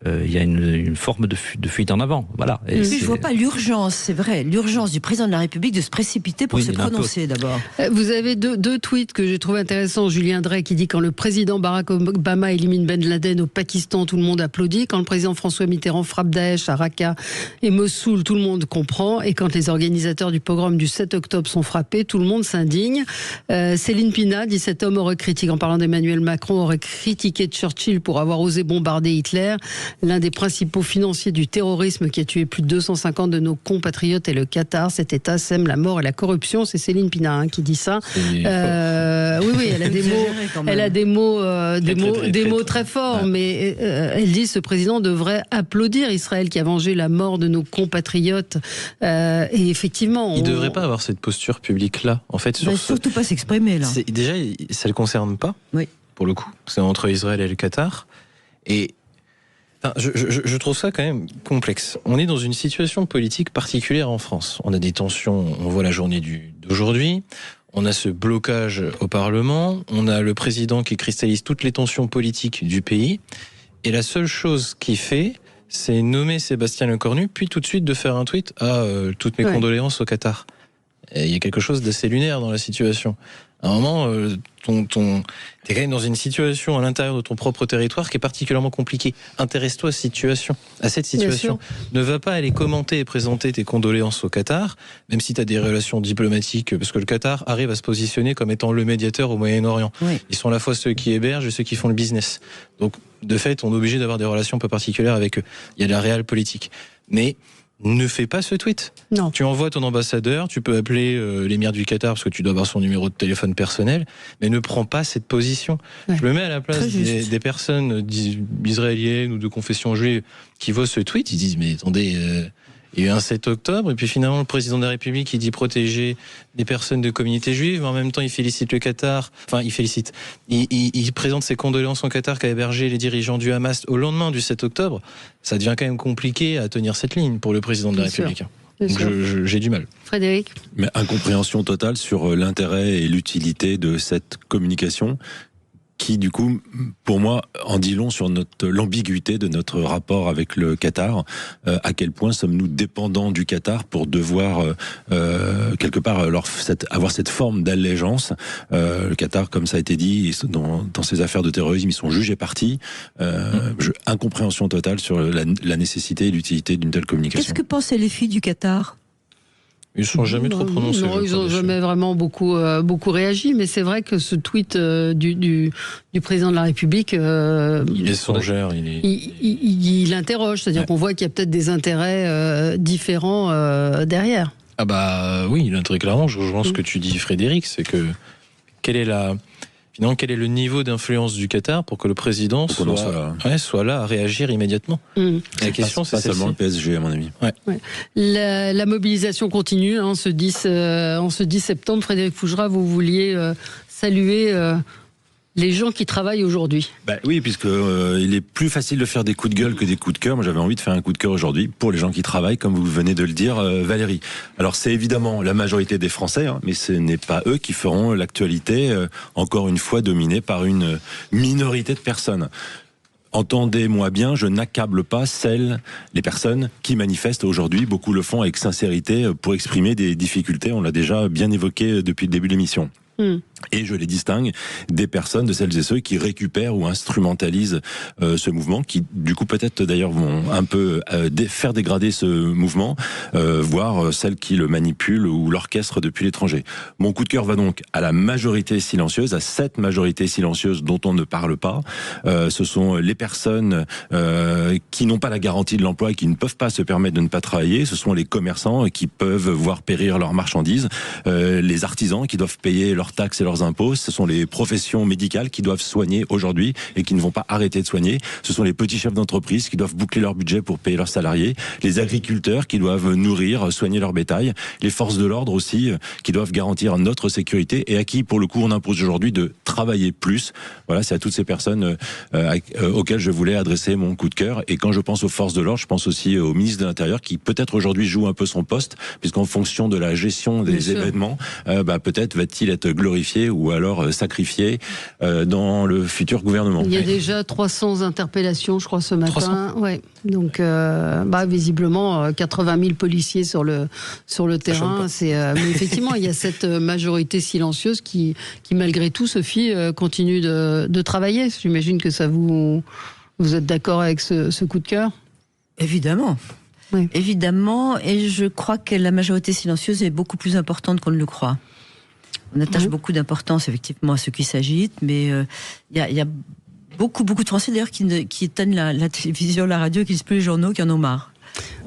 Il y a une forme de fuite en avant. Voilà. Et je ne vois pas l'urgence, c'est vrai, l'urgence du président de la République de se précipiter pour se prononcer d'abord. Vous avez deux tweets que j'ai trouvé intéressants. Julien Drey qui dit: quand le président Barack Obama élimine Ben Laden au Pakistan, tout le monde applaudit. Quand le président François Mitterrand frappe Daesh à Raqqa et Mossoul, tout le monde comprend. Et quand les organisateurs du pogrom du 7 octobre sont frappés, tout le monde s'indigne. Céline Pina dit: cet homme aurait critiqué, en parlant d'Emmanuel Macron, aurait critiqué Churchill pour avoir osé bombarder Hitler. L'un des principaux financiers du terrorisme qui a tué plus de 250 de nos compatriotes est le Qatar. Cet État sème la mort et la corruption. C'est Céline Pina qui dit ça. Oui, elle a des mots très forts, mais elle dit: ce président devrait applaudir Israël qui a vengé la mort de nos compatriotes. Et effectivement, il ne devrait pas avoir cette posture publique-là. En fait, surtout pas s'exprimer là. Déjà, ça ne le concerne pas. Oui. Pour le coup, c'est entre Israël et le Qatar. Et je trouve ça quand même complexe. On est dans une situation politique particulière en France. On a des tensions, on voit la journée d'aujourd'hui, on a ce blocage au Parlement, on a le président qui cristallise toutes les tensions politiques du pays, et la seule chose qu'il fait, c'est nommer Sébastien Lecornu, puis tout de suite de faire un tweet: toutes mes condoléances au Qatar. Et il y a quelque chose d'assez lunaire dans la situation. À un moment, t'es quand même dans une situation à l'intérieur de ton propre territoire qui est particulièrement compliquée. Intéresse-toi à cette situation. Ne va pas aller commenter et présenter tes condoléances au Qatar, même si tu as des relations diplomatiques, parce que le Qatar arrive à se positionner comme étant le médiateur au Moyen-Orient. Oui. Ils sont à la fois ceux qui hébergent et ceux qui font le business. Donc, de fait, on est obligé d'avoir des relations un peu particulières avec eux. Il y a de la réelle politique. Mais ne fais pas ce tweet. Non. Tu envoies ton ambassadeur, tu peux appeler l'émir du Qatar parce que tu dois avoir son numéro de téléphone personnel, mais ne prends pas cette position. Ouais. Je me mets à la place des personnes israéliennes ou de confession juive qui voient ce tweet, ils disent mais attendez, il y a eu un 7 octobre et puis finalement le président de la République il dit protéger des personnes de communauté juive, mais en même temps il félicite le Qatar, il présente ses condoléances au Qatar qui a hébergé les dirigeants du Hamas au lendemain du 7 octobre. Ça devient quand même compliqué à tenir cette ligne pour le président de la République. Donc j'ai du mal. Frédéric ? Mais incompréhension totale sur l'intérêt et l'utilité de cette communication qui, du coup, pour moi, en dit long sur l'ambiguïté de notre rapport avec le Qatar. À quel point sommes-nous dépendants du Qatar pour devoir, quelque part, avoir cette forme d'allégeance. Le Qatar, comme ça a été dit, dans ces affaires de terrorisme, ils sont jugés partis. Incompréhension totale sur la nécessité et l'utilité d'une telle communication. Qu'est-ce que pensaient les filles du Qatar ? Ils ne sont jamais trop prononcés. Non, ils n'ont jamais vraiment beaucoup réagi, mais c'est vrai que ce tweet du président de la République... il est songeur. Il interroge, c'est-à-dire qu'on voit qu'il y a peut-être des intérêts différents derrière. Ah bah oui, très clairement, je rejoins ce que tu dis Frédéric, c'est que quel est le niveau d'influence du Qatar pour que le président soit là à réagir immédiatement. La question, c'est pas seulement le PSG, à mon avis. Ouais. La mobilisation continue. Ce 10 septembre, Frédéric Fougera, vous vouliez saluer les gens qui travaillent aujourd'hui. Oui, puisque il est plus facile de faire des coups de gueule que des coups de cœur. Moi, j'avais envie de faire un coup de cœur aujourd'hui pour les gens qui travaillent, comme vous venez de le dire, Valérie. Alors, c'est évidemment la majorité des Français, mais ce n'est pas eux qui feront l'actualité, encore une fois dominée par une minorité de personnes. Entendez-moi bien, je n'accable pas les personnes qui manifestent aujourd'hui. Beaucoup le font avec sincérité pour exprimer des difficultés. On l'a déjà bien évoqué depuis le début de l'émission. Et je les distingue des personnes, de celles et ceux qui récupèrent ou instrumentalisent ce mouvement, qui du coup peut-être d'ailleurs vont un peu faire dégrader ce mouvement, voire celles qui le manipulent ou l'orchestrent depuis l'étranger. Mon coup de cœur va donc à la majorité silencieuse, à cette majorité silencieuse dont on ne parle pas. Ce sont les personnes qui n'ont pas la garantie de l'emploi et qui ne peuvent pas se permettre de ne pas travailler. Ce sont les commerçants qui peuvent voir périr leurs marchandises, les artisans qui doivent payer leurs taxes et leurs impôts. Ce sont les professions médicales qui doivent soigner aujourd'hui et qui ne vont pas arrêter de soigner. Ce sont les petits chefs d'entreprise qui doivent boucler leur budget pour payer leurs salariés. Les agriculteurs qui doivent nourrir, soigner leur bétail. Les forces de l'ordre aussi qui doivent garantir notre sécurité et à qui, pour le coup, on impose aujourd'hui de travailler plus. Voilà, c'est à toutes ces personnes auxquelles je voulais adresser mon coup de cœur. Et quand je pense aux forces de l'ordre, je pense aussi au ministre de l'Intérieur qui peut-être aujourd'hui joue un peu son poste, puisqu'en fonction de la gestion des événements, peut-être va-t-il être glorifié ou alors sacrifié dans le futur gouvernement. Il y a déjà 300 interpellations, je crois, ce matin. 300. Ouais. Donc, visiblement, 80 000 policiers sur le terrain. Mais effectivement, il y a cette majorité silencieuse qui malgré tout, Sophie, continue de travailler. J'imagine que ça vous êtes d'accord avec ce coup de cœur ? Évidemment. Oui. Évidemment, et je crois que la majorité silencieuse est beaucoup plus importante qu'on ne le croit. On attache beaucoup d'importance effectivement à ceux qui s'agitent, mais il y a beaucoup de Français d'ailleurs qui éteignent la télévision, la radio, qui lisent plus les journaux, qui en ont marre.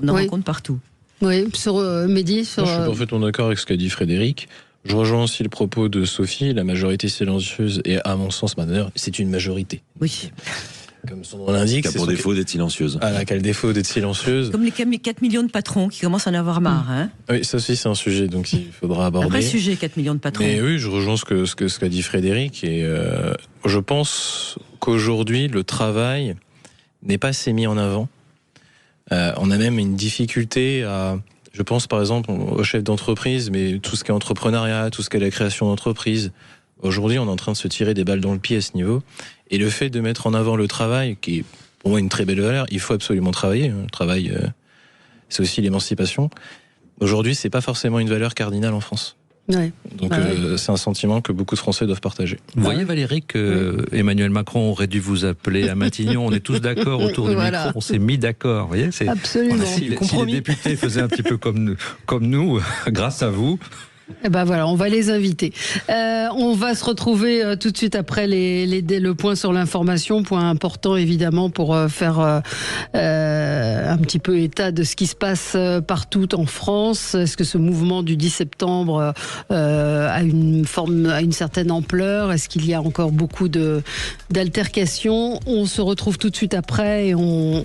On en rencontre partout. Oui, sur Mehdi, je suis parfaitement d'accord avec ce qu'a dit Frédéric. Je rejoins aussi le propos de Sophie. La majorité silencieuse est, à mon sens, c'est une majorité. Oui. Comme son nom l'indique. Qui a pour défaut d'être silencieuse. Qui a le défaut d'être silencieuse. Comme les 4 millions de patrons qui commencent à en avoir marre. Hein. Oui, ça aussi c'est un sujet donc il faudra aborder. Un vrai sujet, 4 millions de patrons. Mais oui, je rejoins ce qu'a dit Frédéric. Et je pense qu'aujourd'hui, le travail n'est pas assez mis en avant. On a même une difficulté à... Je pense par exemple aux chefs d'entreprise, mais tout ce qui est entrepreneuriat, tout ce qui est la création d'entreprise. Aujourd'hui, on est en train de se tirer des balles dans le pied à ce niveau. Et le fait de mettre en avant le travail, qui est pour moi une très belle valeur, il faut absolument travailler. Le travail, c'est aussi l'émancipation. Aujourd'hui, c'est pas forcément une valeur cardinale en France. Ouais. Donc c'est un sentiment que beaucoup de Français doivent partager. Vous voyez Valérie que Emmanuel Macron aurait dû vous appeler à Matignon. On est tous d'accord autour du micro. On s'est mis d'accord. Vous voyez, absolument. Si les députés faisaient un petit peu comme nous, grâce à vous, Eh ben voilà, on va les inviter. On va se retrouver tout de suite après le point sur l'information, point important évidemment pour faire un petit peu état de ce qui se passe partout en France. Est-ce que ce mouvement du 10 septembre a une certaine ampleur? Est-ce qu'il y a encore beaucoup d'altercations? On se retrouve tout de suite après et on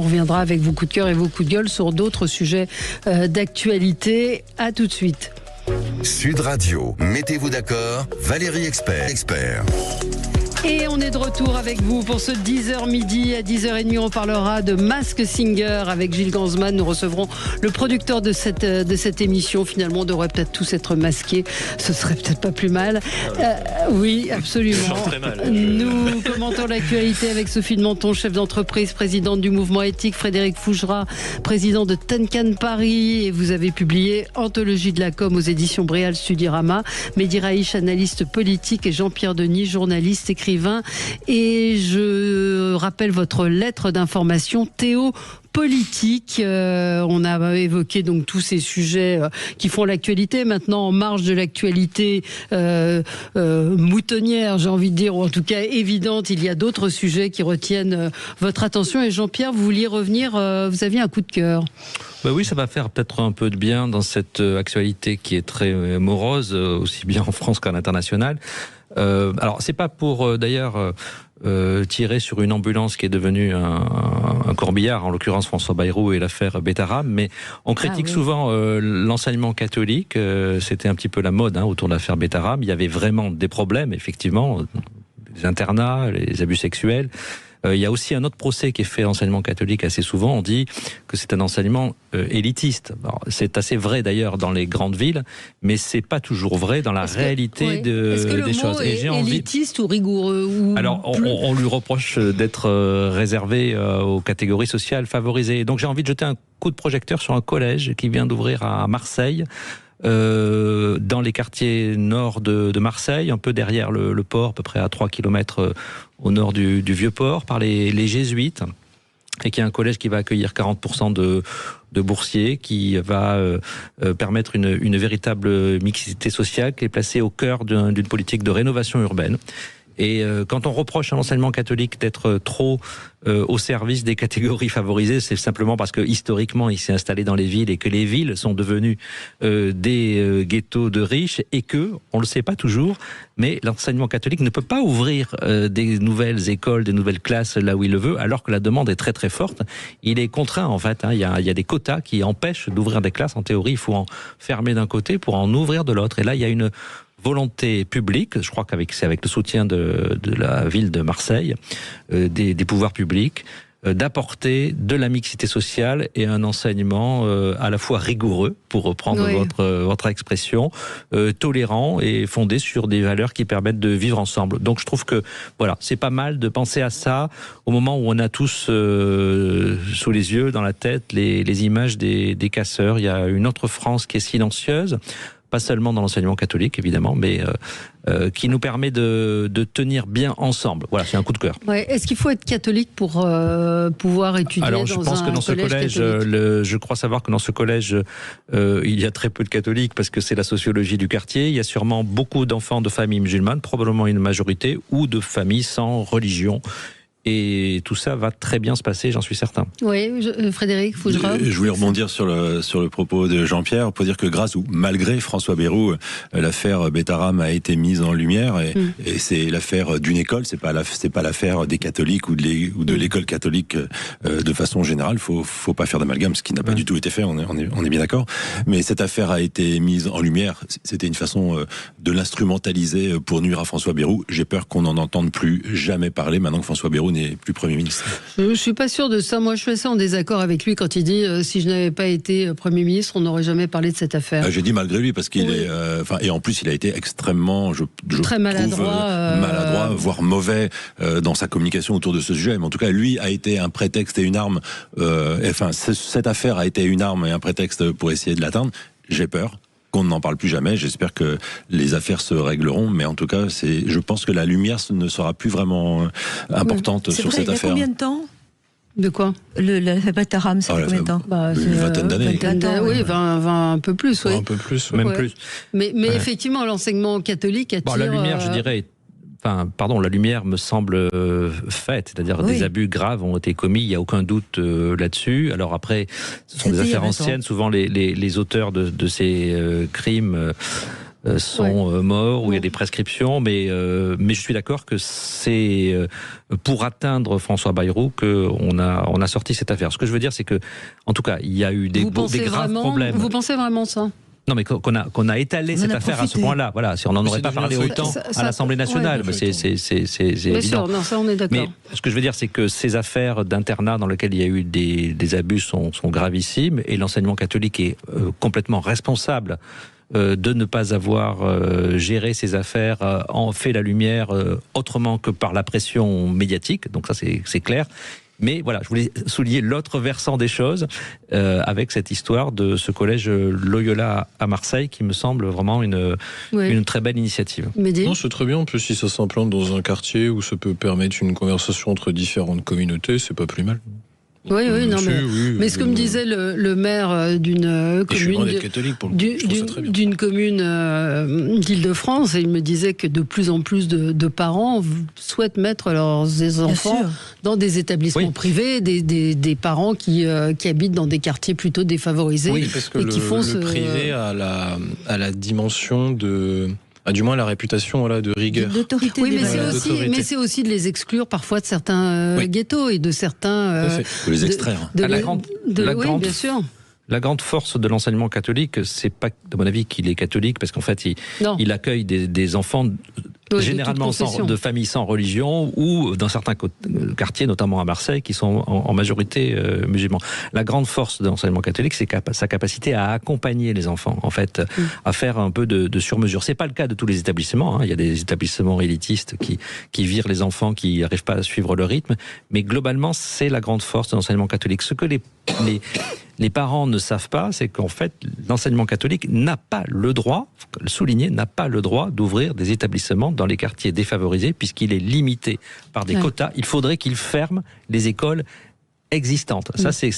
reviendra avec vos coups de cœur et vos coups de gueule sur d'autres sujets d'actualité. À tout de suite. Sud Radio, mettez-vous d'accord, Valérie Expert. Et on est de retour avec vous pour ce 10h midi. À 10h30, on parlera de Masked Singer avec Gilles Gansman. Nous recevrons le producteur de cette émission. Finalement, on devrait peut-être tous être masqués. Ce serait peut-être pas plus mal. Oui, absolument. Je chante très mal. Nous commentons l'actualité avec Sophie de Menton, chef d'entreprise, présidente du mouvement éthique, Frédéric Fougera, président de Tenkan Paris. Et vous avez publié Anthologie de la com aux éditions Bréal Studirama. Mehdi Raïch, analyste politique, et Jean-Pierre Denis, journaliste, écrivain. Et je rappelle votre lettre d'information théopolitique. On a évoqué donc tous ces sujets qui font l'actualité. Maintenant, en marge de l'actualité moutonnière, j'ai envie de dire, ou en tout cas évidente, il y a d'autres sujets qui retiennent votre attention. Et Jean-Pierre, vous vouliez revenir, vous aviez un coup de cœur. Bah oui, ça va faire peut-être un peu de bien dans cette actualité qui est très morose, aussi bien en France qu'à l'international. Alors, c'est pas pour d'ailleurs tirer sur une ambulance qui est devenue un corbillard, en l'occurrence François Bayrou et l'affaire Bétarame, mais on critique souvent l'enseignement catholique. C'était un petit peu la mode autour de l'affaire Bétarame. Il y avait vraiment des problèmes, effectivement, les internats, les abus sexuels. Il y a aussi un autre procès qui est fait à l'enseignement catholique assez souvent. On dit que c'est un enseignement élitiste. Alors, c'est assez vrai d'ailleurs dans les grandes villes, mais c'est pas toujours vrai dans la réalité des choses. Est-ce que le mot est élitiste ou rigoureux Alors, on lui reproche d'être réservé aux catégories sociales favorisées. Donc j'ai envie de jeter un coup de projecteur sur un collège qui vient d'ouvrir à Marseille. Dans les quartiers nord de Marseille, un peu derrière le port, à peu près à 3 km au nord du Vieux-Port, par les jésuites, et qui est un collège qui va accueillir 40% de boursiers, qui va permettre une véritable mixité sociale, qui est placée au cœur d'une politique de rénovation urbaine. Et quand on reproche à l'enseignement catholique d'être trop au service des catégories favorisées, c'est simplement parce que historiquement il s'est installé dans les villes et que les villes sont devenues des ghettos de riches, et que, on le sait pas toujours, mais l'enseignement catholique ne peut pas ouvrir des nouvelles écoles, des nouvelles classes là où il le veut, alors que la demande est très très forte. Il est contraint en fait, il y a des quotas qui empêchent d'ouvrir des classes. En théorie, il faut en fermer d'un côté pour en ouvrir de l'autre. Et là, il y a une volonté publique, je crois c'est avec le soutien de la ville de Marseille, des pouvoirs publics, d'apporter de la mixité sociale et un enseignement à la fois rigoureux, pour reprendre votre expression, tolérant et fondé sur des valeurs qui permettent de vivre ensemble. Donc je trouve que voilà, c'est pas mal de penser à ça au moment où on a tous sous les yeux, dans la tête, les images des casseurs. Il y a une autre France qui est silencieuse, pas seulement dans l'enseignement catholique, évidemment, mais qui nous permet de tenir bien ensemble. Voilà, c'est un coup de cœur. Ouais. Est-ce qu'il faut être catholique pour pouvoir étudier Alors, je pense que dans ce collège, je crois savoir que dans ce collège, il y a très peu de catholiques, parce que c'est la sociologie du quartier. Il y a sûrement beaucoup d'enfants de familles musulmanes, probablement une majorité, ou de familles sans religion. Et tout ça va très bien se passer, j'en suis certain. Oui, Frédéric Fougera. Je voulais rebondir sur le propos de Jean-Pierre pour dire que grâce ou malgré François Bayrou, l'affaire Bétarame a été mise en lumière, et c'est l'affaire d'une école, c'est pas l'affaire des catholiques ou de l'école catholique de façon générale. Faut pas faire d'amalgame, ce qui n'a pas du tout été fait, on est bien d'accord. Mais cette affaire a été mise en lumière. C'était une façon de l'instrumentaliser pour nuire à François Bayrou. J'ai peur qu'on n'en entende plus jamais parler maintenant que François Bayrou n'est plus Premier ministre. Je suis pas sûr de ça. Moi, je suis assez en désaccord avec lui quand il dit si je n'avais pas été Premier ministre, on n'aurait jamais parlé de cette affaire. J'ai dit malgré lui parce qu'il est, et en plus il a été extrêmement, je très maladroit, voire mauvais dans sa communication autour de ce sujet. Mais en tout cas, lui a été un prétexte et une arme. Cette affaire a été une arme et un prétexte pour essayer de l'atteindre. J'ai peur qu'on n'en parle plus jamais. J'espère que les affaires se régleront, mais en tout cas, je pense que la lumière ne sera plus vraiment importante sur cette affaire. Il y a combien de temps ? De quoi? La Mataram, c'est combien de temps? Une vingtaine d'années. Oui, 20 un peu plus, oui. Un peu plus, même plus. Mais effectivement, l'enseignement catholique attire... la lumière, je dirais... la lumière me semble faite, c'est-à-dire des abus graves ont été commis, il n'y a aucun doute là-dessus. Alors après, ce sont des affaires anciennes, souvent les auteurs de ces crimes sont morts, où il y a des prescriptions, mais je suis d'accord que c'est pour atteindre François Bayrou qu'on a sorti cette affaire. Ce que je veux dire, c'est que, en tout cas, il y a eu des graves problèmes. Vous pensez vraiment ça? Non, mais qu'on a étalé cette affaire à ce point-là. Voilà, si on n'en aurait pas parlé autant à l'Assemblée nationale, c'est évident. Non, ça on est d'accord. Mais ce que je veux dire, c'est que ces affaires d'internat dans lesquelles il y a eu des abus sont gravissimes, et l'enseignement catholique est complètement responsable de ne pas avoir géré ces affaires, en fait la lumière autrement que par la pression médiatique. Donc ça, c'est clair. Mais voilà, je voulais souligner l'autre versant des choses avec cette histoire de ce collège Loyola à Marseille, qui me semble vraiment une très belle initiative. Non, c'est très bien. En plus, si ça s'implante dans un quartier où ça peut permettre une conversation entre différentes communautés, c'est pas plus mal. Oui, mais ce que me disait le maire d'une commune d'Île-de-France, il me disait que de plus en plus de parents souhaitent mettre leurs enfants dans des établissements privés, des parents qui habitent dans des quartiers plutôt défavorisés. Oui, parce que le privé a la dimension de... du moins la réputation de rigueur. D'autorité. Oui, mais c'est aussi de les exclure parfois de certains ghettos et de certains... de les extraire. Bien sûr. La grande force de l'enseignement catholique, c'est pas, de mon avis, qu'il est catholique, parce qu'en fait, il accueille des enfants généralement de familles sans religion, ou dans certains quartiers, notamment à Marseille, qui sont en majorité musulmans. La grande force de l'enseignement catholique, c'est sa capacité à accompagner les enfants, en fait, à faire un peu de sur-mesure. C'est pas le cas de tous les établissements, hein. Il y a des établissements élitistes qui virent les enfants qui n'arrivent pas à suivre le rythme, mais globalement, c'est la grande force de l'enseignement catholique. Ce que les parents ne savent pas, c'est qu'en fait, l'enseignement catholique n'a pas le droit, faut le souligner, n'a pas le droit d'ouvrir des établissements dans les quartiers défavorisés, puisqu'il est limité par des quotas. Il faudrait qu'il ferme les écoles existantes. Ça, c'est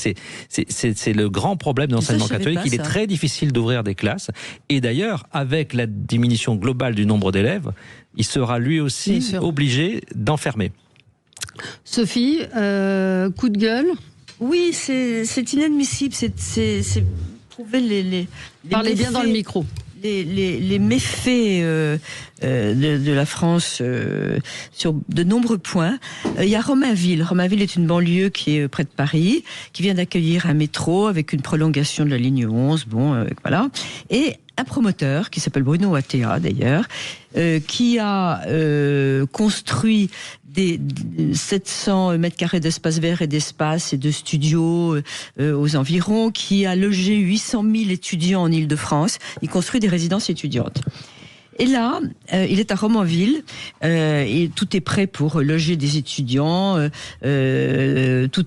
le grand problème de l'enseignement catholique. Il est très difficile d'ouvrir des classes. Et d'ailleurs, avec la diminution globale du nombre d'élèves, il sera lui aussi obligé d'enfermer. Sophie, coup de gueule? Oui, c'est inadmissible. C'est prouver les Parlez bien méfaits, dans le micro. Les méfaits de la France sur de nombreux points. Il y a Romainville. Romainville est une banlieue qui est près de Paris, qui vient d'accueillir un métro avec une prolongation de la ligne 11. Voilà. Et un promoteur qui s'appelle Bruno Attea d'ailleurs, qui a construit des 700 mètres carrés d'espace vert et d'espace et de studios aux environs, qui a logé 800 000 étudiants en Île-de-France. Il construit des résidences étudiantes. Et là, il est à Romainville, et tout est prêt pour loger des étudiants, tout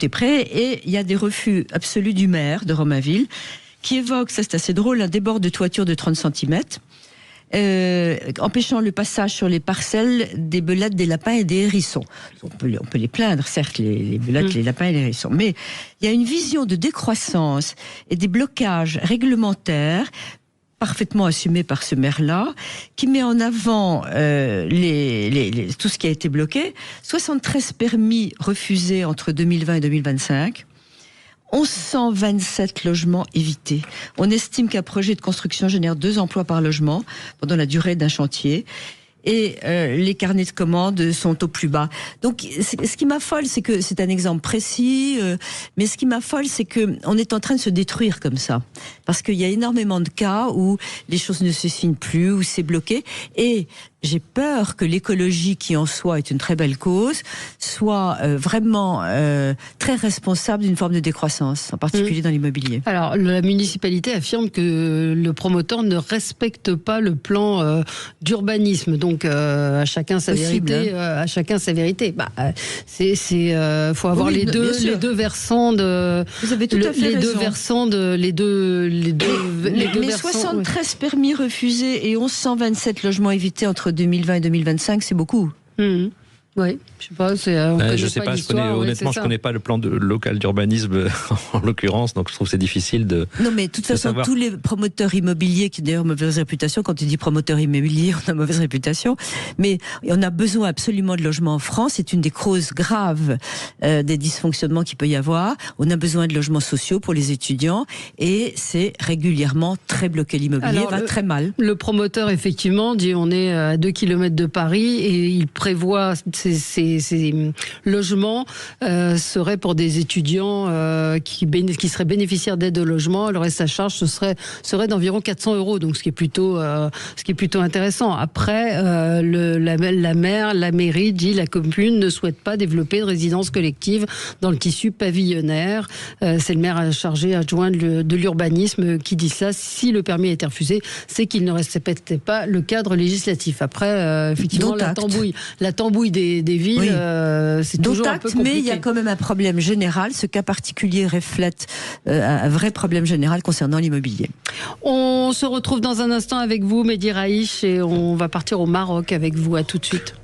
est prêt, et il y a des refus absolus du maire de Romainville, qui évoque, ça c'est assez drôle, un débord de toiture de 30 cm, empêchant le passage sur les parcelles des belâtres, des lapins et des hérissons. On peut les plaindre, certes, les belâtres, les lapins et les hérissons, mais il y a une vision de décroissance et des blocages réglementaires parfaitement assumé par ce maire-là, qui met en avant tout ce qui a été bloqué. 73 permis refusés entre 2020 et 2025. 1127 logements évités. On estime qu'un projet de construction génère 2 emplois par logement pendant la durée d'un chantier. Et les carnets de commandes sont au plus bas. Donc, ce qui m'affole, c'est que c'est un exemple précis, mais ce qui m'affole, c'est que on est en train de se détruire comme ça, parce qu'il y a énormément de cas où les choses ne se signent plus, où c'est bloqué, et j'ai peur que l'écologie, qui en soi est une très belle cause, soit vraiment très responsable d'une forme de décroissance, en particulier dans l'immobilier. Alors, la municipalité affirme que le promoteur ne respecte pas le plan d'urbanisme. Donc, à chacun sa vérité. À chacun sa vérité. Faut avoir les deux versants de. Vous avez tout à fait raison. Les deux versants de les deux. Mais 73 permis refusés et 1127 logements évités entre 2020 et 2025, c'est beaucoup. Oui, je sais pas. Je sais pas. Honnêtement, je connais pas le plan local d'urbanisme en l'occurrence, donc je trouve que c'est difficile de. Non, mais de toute façon, tous les promoteurs immobiliers qui ont d'ailleurs mauvaise réputation. Quand tu dis promoteur immobilier, on a mauvaise réputation. Mais on a besoin absolument de logements en France. C'est une des causes graves des dysfonctionnements qu'il peut y avoir. On a besoin de logements sociaux pour les étudiants, et c'est régulièrement très bloqué. L'immobilier va très mal. Le promoteur, effectivement, dit on est à 2 km de Paris et il prévoit ces logements seraient pour des étudiants qui seraient bénéficiaires d'aide au logement. Le reste à charge serait d'environ 400 €, donc ce qui est plutôt intéressant. Après, la mairie dit la commune ne souhaite pas développer de résidences collectives dans le tissu pavillonnaire. C'est le maire chargé adjoint de l'urbanisme qui dit ça. Si le permis a été refusé, c'est qu'il ne respectait pas le cadre législatif. Après, effectivement, la tambouille des villes, c'est toujours un peu compliqué. Mais il y a quand même un problème général. Ce cas particulier reflète un vrai problème général concernant l'immobilier. On se retrouve dans un instant avec vous, Mehdi Raich, et on va partir au Maroc avec vous. À tout de suite.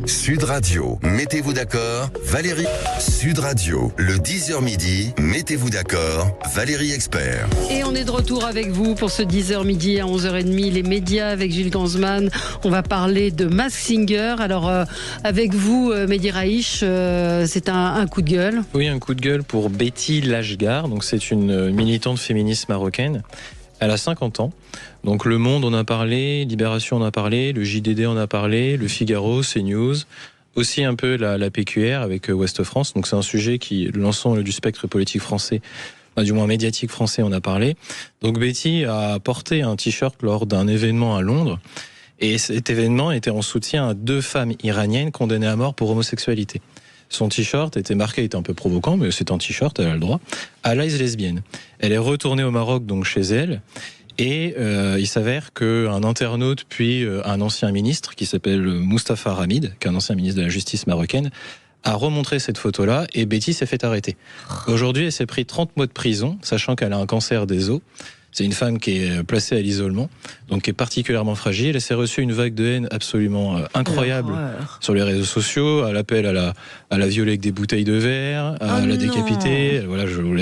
Sud Radio, mettez-vous d'accord, Valérie. Sud Radio, le 10h midi, mettez-vous d'accord, Valérie Expert. Et on est de retour avec vous pour ce 10h midi à 11h30, les médias avec Gilles Gansman. On va parler de Masked Singer. Alors, avec vous, Mehdi Raich, c'est un coup de gueule. Oui, un coup de gueule pour Betty Lachgar. Donc, c'est une militante féministe marocaine. Elle a 50 ans. Donc Le Monde en a parlé, Libération en a parlé, le JDD en a parlé, le Figaro, CNews, aussi un peu la PQR avec Ouest France. Donc c'est un sujet qui, l'ensemble du spectre politique français, du moins médiatique français, en a parlé. Donc Betty a porté un t-shirt lors d'un événement à Londres. Et cet événement était en soutien à 2 femmes iraniennes condamnées à mort pour homosexualité. Son t-shirt était marqué, était un peu provoquant, mais c'est un t-shirt, elle a le droit, Allies lesbienne. Elle est retournée au Maroc, donc chez elle, et il s'avère qu'un internaute, puis un ancien ministre, qui s'appelle Moustapha Ramid, qui est un ancien ministre de la justice marocaine, a remontré cette photo-là, et Betty s'est fait arrêter. Aujourd'hui, elle s'est pris 30 mois de prison, sachant qu'elle a un cancer des os. C'est une femme qui est placée à l'isolement, donc qui est particulièrement fragile. Elle s'est reçue une vague de haine absolument incroyable sur les réseaux sociaux. Elle appelle à la violer avec des bouteilles de verre, à la décapiter. Voilà, je vous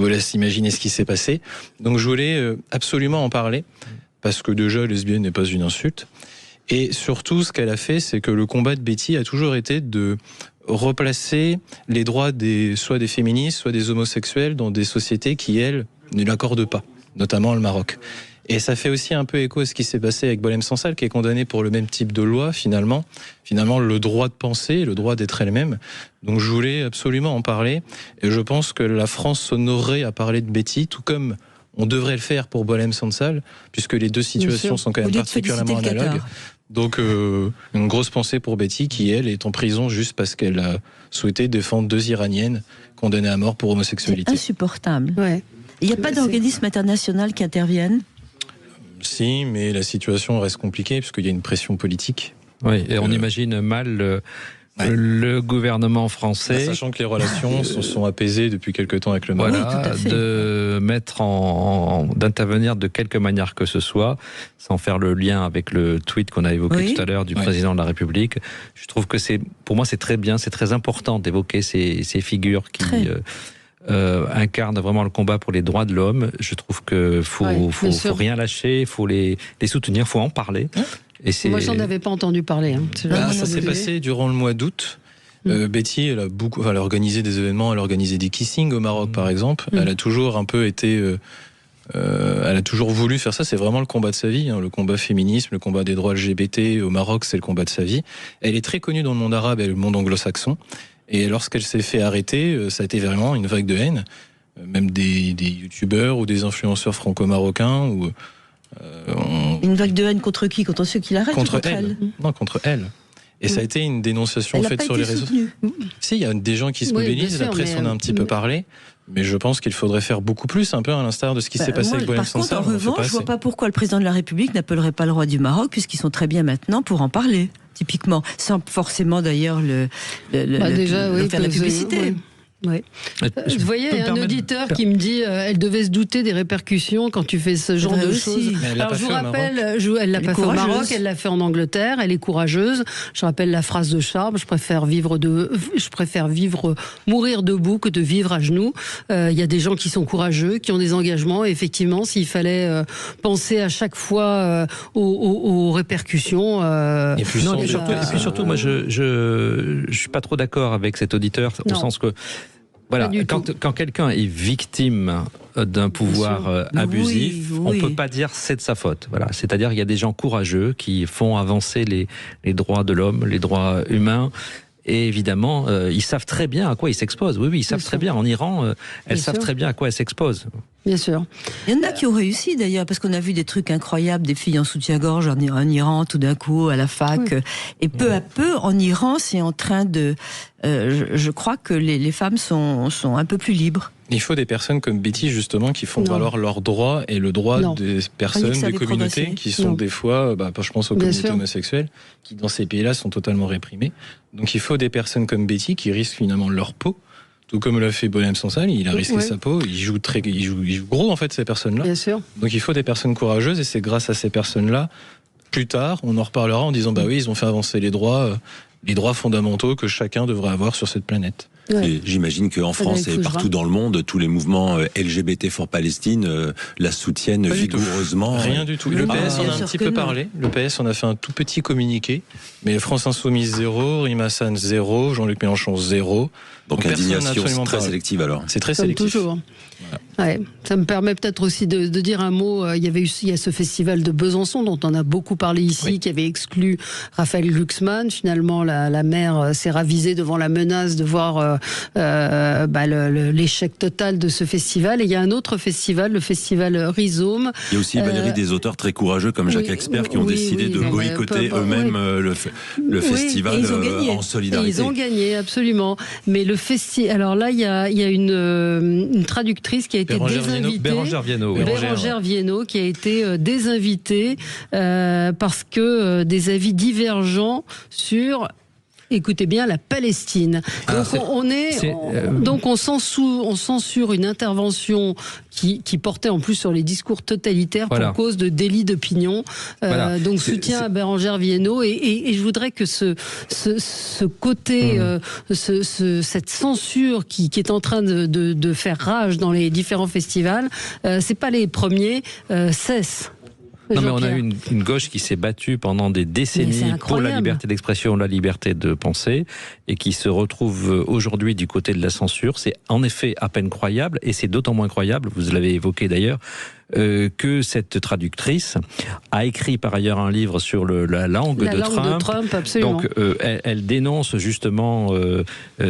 laisse imaginer ce qui s'est passé. Donc je voulais absolument en parler, parce que déjà, lesbienne n'est pas une insulte. Et surtout, ce qu'elle a fait, c'est que le combat de Betty a toujours été de replacer les droits soit des féministes, soit des homosexuels dans des sociétés qui, elles, ne l'accordent pas, notamment le Maroc. Et ça fait aussi un peu écho à ce qui s'est passé avec Boualem Sansal, qui est condamné pour le même type de loi, finalement le droit de penser, le droit d'être elle-même. Donc je voulais absolument en parler, et je pense que la France s'honorerait à parler de Betty, tout comme on devrait le faire pour Boualem Sansal, puisque les deux situations sont quand même particulièrement analogues. Donc une grosse pensée pour Betty, qui elle est en prison juste parce qu'elle a souhaité défendre 2 Iraniennes condamnées à mort pour homosexualité. C'est insupportable. Ouais. Il n'y a pas d'organisme international qui intervienne? Si, mais la situation reste compliquée puisqu'il y a une pression politique. Oui, et on imagine mal le gouvernement français, sachant que les relations se sont apaisées depuis quelque temps avec le Maroc, de mettre d'intervenir de quelque manière que ce soit, sans faire le lien avec le tweet qu'on a évoqué tout à l'heure du président de la République. Je trouve que pour moi c'est très bien, c'est très important d'évoquer ces figures qui incarnent vraiment le combat pour les droits de l'homme. Je trouve que faut rien lâcher, faut les soutenir, faut en parler. Moi, j'en avais pas entendu parler. Ça s'est passé durant le mois d'août. Betty, elle a organisé des événements, elle a organisé des kissings au Maroc, par exemple. Elle a toujours un peu été, elle a toujours voulu faire ça. C'est vraiment le combat de sa vie, le combat féminisme, le combat des droits LGBT au Maroc, c'est le combat de sa vie. Elle est très connue dans le monde arabe et le monde anglo-saxon. Et lorsqu'elle s'est fait arrêter, ça a été vraiment une vague de haine, même des youtubeurs ou des influenceurs franco-marocains ou Une vague de haine contre qui? Contre ceux qui l'arrêtent? Contre elle. Non, contre elle. Et ça a été une dénonciation faite sur les réseaux. Si, il y a des gens qui se mobilisent, la presse en a un petit peu parlé, mais je pense qu'il faudrait faire beaucoup plus, un peu à l'instar de ce qui s'est passé avec Boualem Sansal. Par contre, en revanche, je ne vois pas pourquoi le président de la République n'appellerait pas le roi du Maroc, puisqu'ils sont très bien maintenant pour en parler, typiquement, sans forcément d'ailleurs faire la publicité. Oui. Vous voyez, il y a un auditeur qui me dit elle devait se douter des répercussions quand tu fais ce genre de choses. Alors je vous rappelle, elle l'a pas fait au Maroc, elle l'a fait en Angleterre, elle est courageuse. Je rappelle la phrase de Charb, je préfère mourir debout que de vivre à genoux. Il y a des gens qui sont courageux, qui ont des engagements, et effectivement, s'il fallait penser à chaque fois aux répercussions... Et puis surtout, moi je suis pas trop d'accord avec cet auditeur, au sens que voilà, quand quelqu'un est victime d'un pouvoir abusif, on peut pas dire c'est de sa faute. Voilà, c'est-à-dire qu'il y a des gens courageux qui font avancer les droits de l'homme, les droits humains. Et évidemment, ils savent très bien à quoi ils s'exposent. Oui, ils savent très bien. En Iran, elles savent très bien à quoi elles s'exposent. Bien sûr. Il y en a qui ont réussi d'ailleurs, parce qu'on a vu des trucs incroyables, des filles en soutien-gorge en Iran, tout d'un coup, à la fac. Oui. Et peu à peu, en Iran, c'est en train de... je crois que les femmes sont un peu plus libres. Il faut des personnes comme Betty, justement, qui font valoir leurs droits et le droit des personnes, des communautés qui sont des fois, je pense aux communautés homosexuelles, qui dans ces pays-là sont totalement réprimées. Donc il faut des personnes comme Betty qui risquent finalement leur peau. Tout comme l'a fait Boualem Sansal, il a risqué sa peau, il joue gros en fait ces personnes-là. Bien sûr. Donc il faut des personnes courageuses et c'est grâce à ces personnes-là, plus tard, on en reparlera en disant ils ont fait avancer les droits fondamentaux que chacun devrait avoir sur cette planète. Et j'imagine qu'en France et partout dans le monde, tous les mouvements LGBT for Palestine la soutiennent vigoureusement. Rien du tout. Le PS en a un petit peu parlé. Le PS en a fait un tout petit communiqué. Mais France Insoumise 0, Rima Hassan 0, Jean-Luc Mélenchon 0. Donc indignation très sélective alors. C'est très sélectif. Toujours. Voilà. Ouais, ça me permet peut-être aussi de dire un mot. Il y a ce festival de Besançon dont on a beaucoup parlé ici, qui avait exclu Raphaël Glucksmann. Finalement, la maire s'est ravisée devant la menace de voir l'échec total de ce festival. Et il y a un autre festival, le festival Rhizome. Il y a aussi Valérie, des auteurs très courageux comme Jacques Expert qui ont décidé de boycotter eux-mêmes le festival en solidarité. Et ils ont gagné, absolument. Mais le festival, alors là, il y a une traductrice qui a été désinvitée. Bérangère Viennot qui a été désinvitée parce que des avis divergents sur... Écoutez bien, la Palestine. Donc on censure une intervention qui portait en plus sur les discours totalitaires pour cause de délit d'opinion. Donc soutien à Bérangère Viennot et je voudrais que ce côté, cette censure qui est en train de faire rage dans les différents festivals, c'est pas les premiers, cesse. Non, mais on a eu une gauche qui s'est battue pendant des décennies pour la liberté d'expression, la liberté de penser, et qui se retrouve aujourd'hui du côté de la censure. C'est en effet à peine croyable, et c'est d'autant moins croyable, vous l'avez évoqué d'ailleurs, que cette traductrice a écrit par ailleurs un livre sur la langue de Trump. Absolument. Donc elle dénonce justement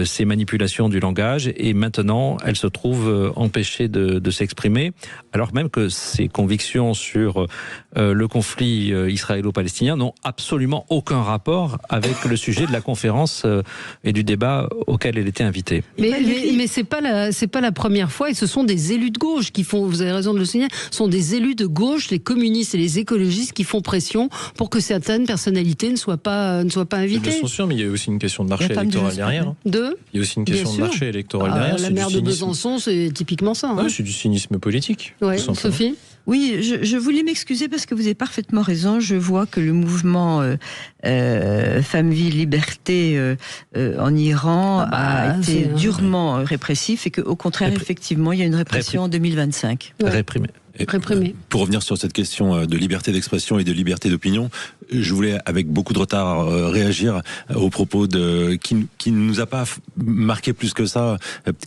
ces manipulations du langage et maintenant elle se trouve empêchée de s'exprimer, alors même que ses convictions sur le conflit israélo-palestinien n'ont absolument aucun rapport avec le sujet de la conférence et du débat auquel elle était invitée. Mais c'est pas la première fois, et ce sont des élus de gauche qui font, vous avez raison de le souligner, sont des élus de gauche, les communistes et les écologistes qui font pression pour que certaines personnalités ne soient pas invitées. Je suis sûr, mais il y a aussi une question de marché électoral derrière. Il y a aussi une question de marché électoral derrière. La maire de Besançon, c'est typiquement ça. C'est du cynisme politique. Sophie ? Oui, je voulais m'excuser parce que vous avez parfaitement raison. Je vois que le mouvement Femmes, Vie, Liberté en Iran a été durement répressif et qu'au contraire, effectivement, il y a une répression en 2025. Réprimé. Pour revenir sur cette question de liberté d'expression et de liberté d'opinion, je voulais, avec beaucoup de retard, réagir aux propos qui ne nous a pas marqué plus que ça,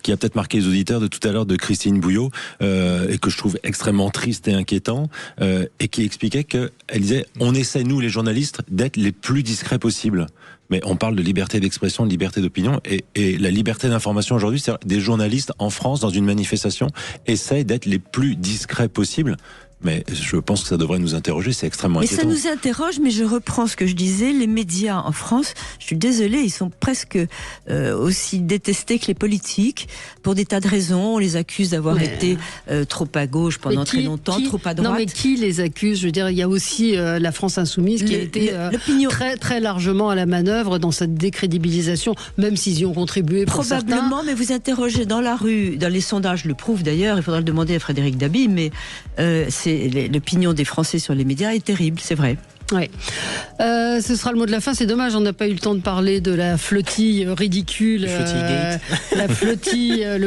qui a peut-être marqué les auditeurs de tout à l'heure, de Christine Bouillot, et que je trouve extrêmement triste et inquiétant, et qui expliquait qu'elle disait « On essaie, nous les journalistes, d'être les plus discrets possibles ». Mais on parle de liberté d'expression, de liberté d'opinion, et la liberté d'information aujourd'hui, c'est des journalistes en France, dans une manifestation, essayent d'être les plus discrets possibles. Mais je pense que ça devrait nous interroger, c'est extrêmement inquiétant. Mais ça nous interroge, mais je reprends ce que je disais, les médias en France, je suis désolée, ils sont presque aussi détestés que les politiques, pour des tas de raisons. On les accuse d'avoir été trop à gauche pendant très longtemps, trop à droite. Non, mais qui les accuse? Je veux dire, il y a aussi la France Insoumise qui a été très, très largement à la manœuvre dans cette décrédibilisation, même s'ils y ont contribué pour probablement, certains. Mais vous interrogez dans la rue, dans les sondages le prouvent d'ailleurs, il faudra le demander à Frédéric Dabi, mais l'opinion des Français sur les médias est terrible, c'est vrai. Ouais. Ce sera le mot de la fin. C'est dommage, on n'a pas eu le temps de parler de la flottille ridicule. Le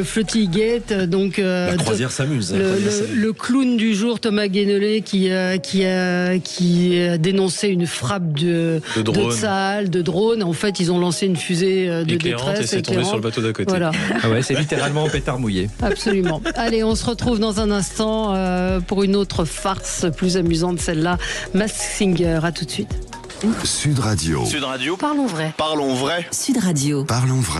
flottille gate. Donc, la croisière s'amuse. Le clown du jour, Thomas Guénolé, qui a dénoncé une frappe de Tsahal, de drone. En fait, ils ont lancé une fusée de détresse. Et c'est tombé sur le bateau d'à côté. Voilà. Ah ouais, c'est littéralement un pétard mouillé. Absolument. Allez, on se retrouve dans un instant pour une autre farce plus amusante, celle-là. Masked Singer. À tout de suite. Sud Radio. Sud Radio. Parlons vrai. Parlons vrai. Sud Radio. Parlons vrai.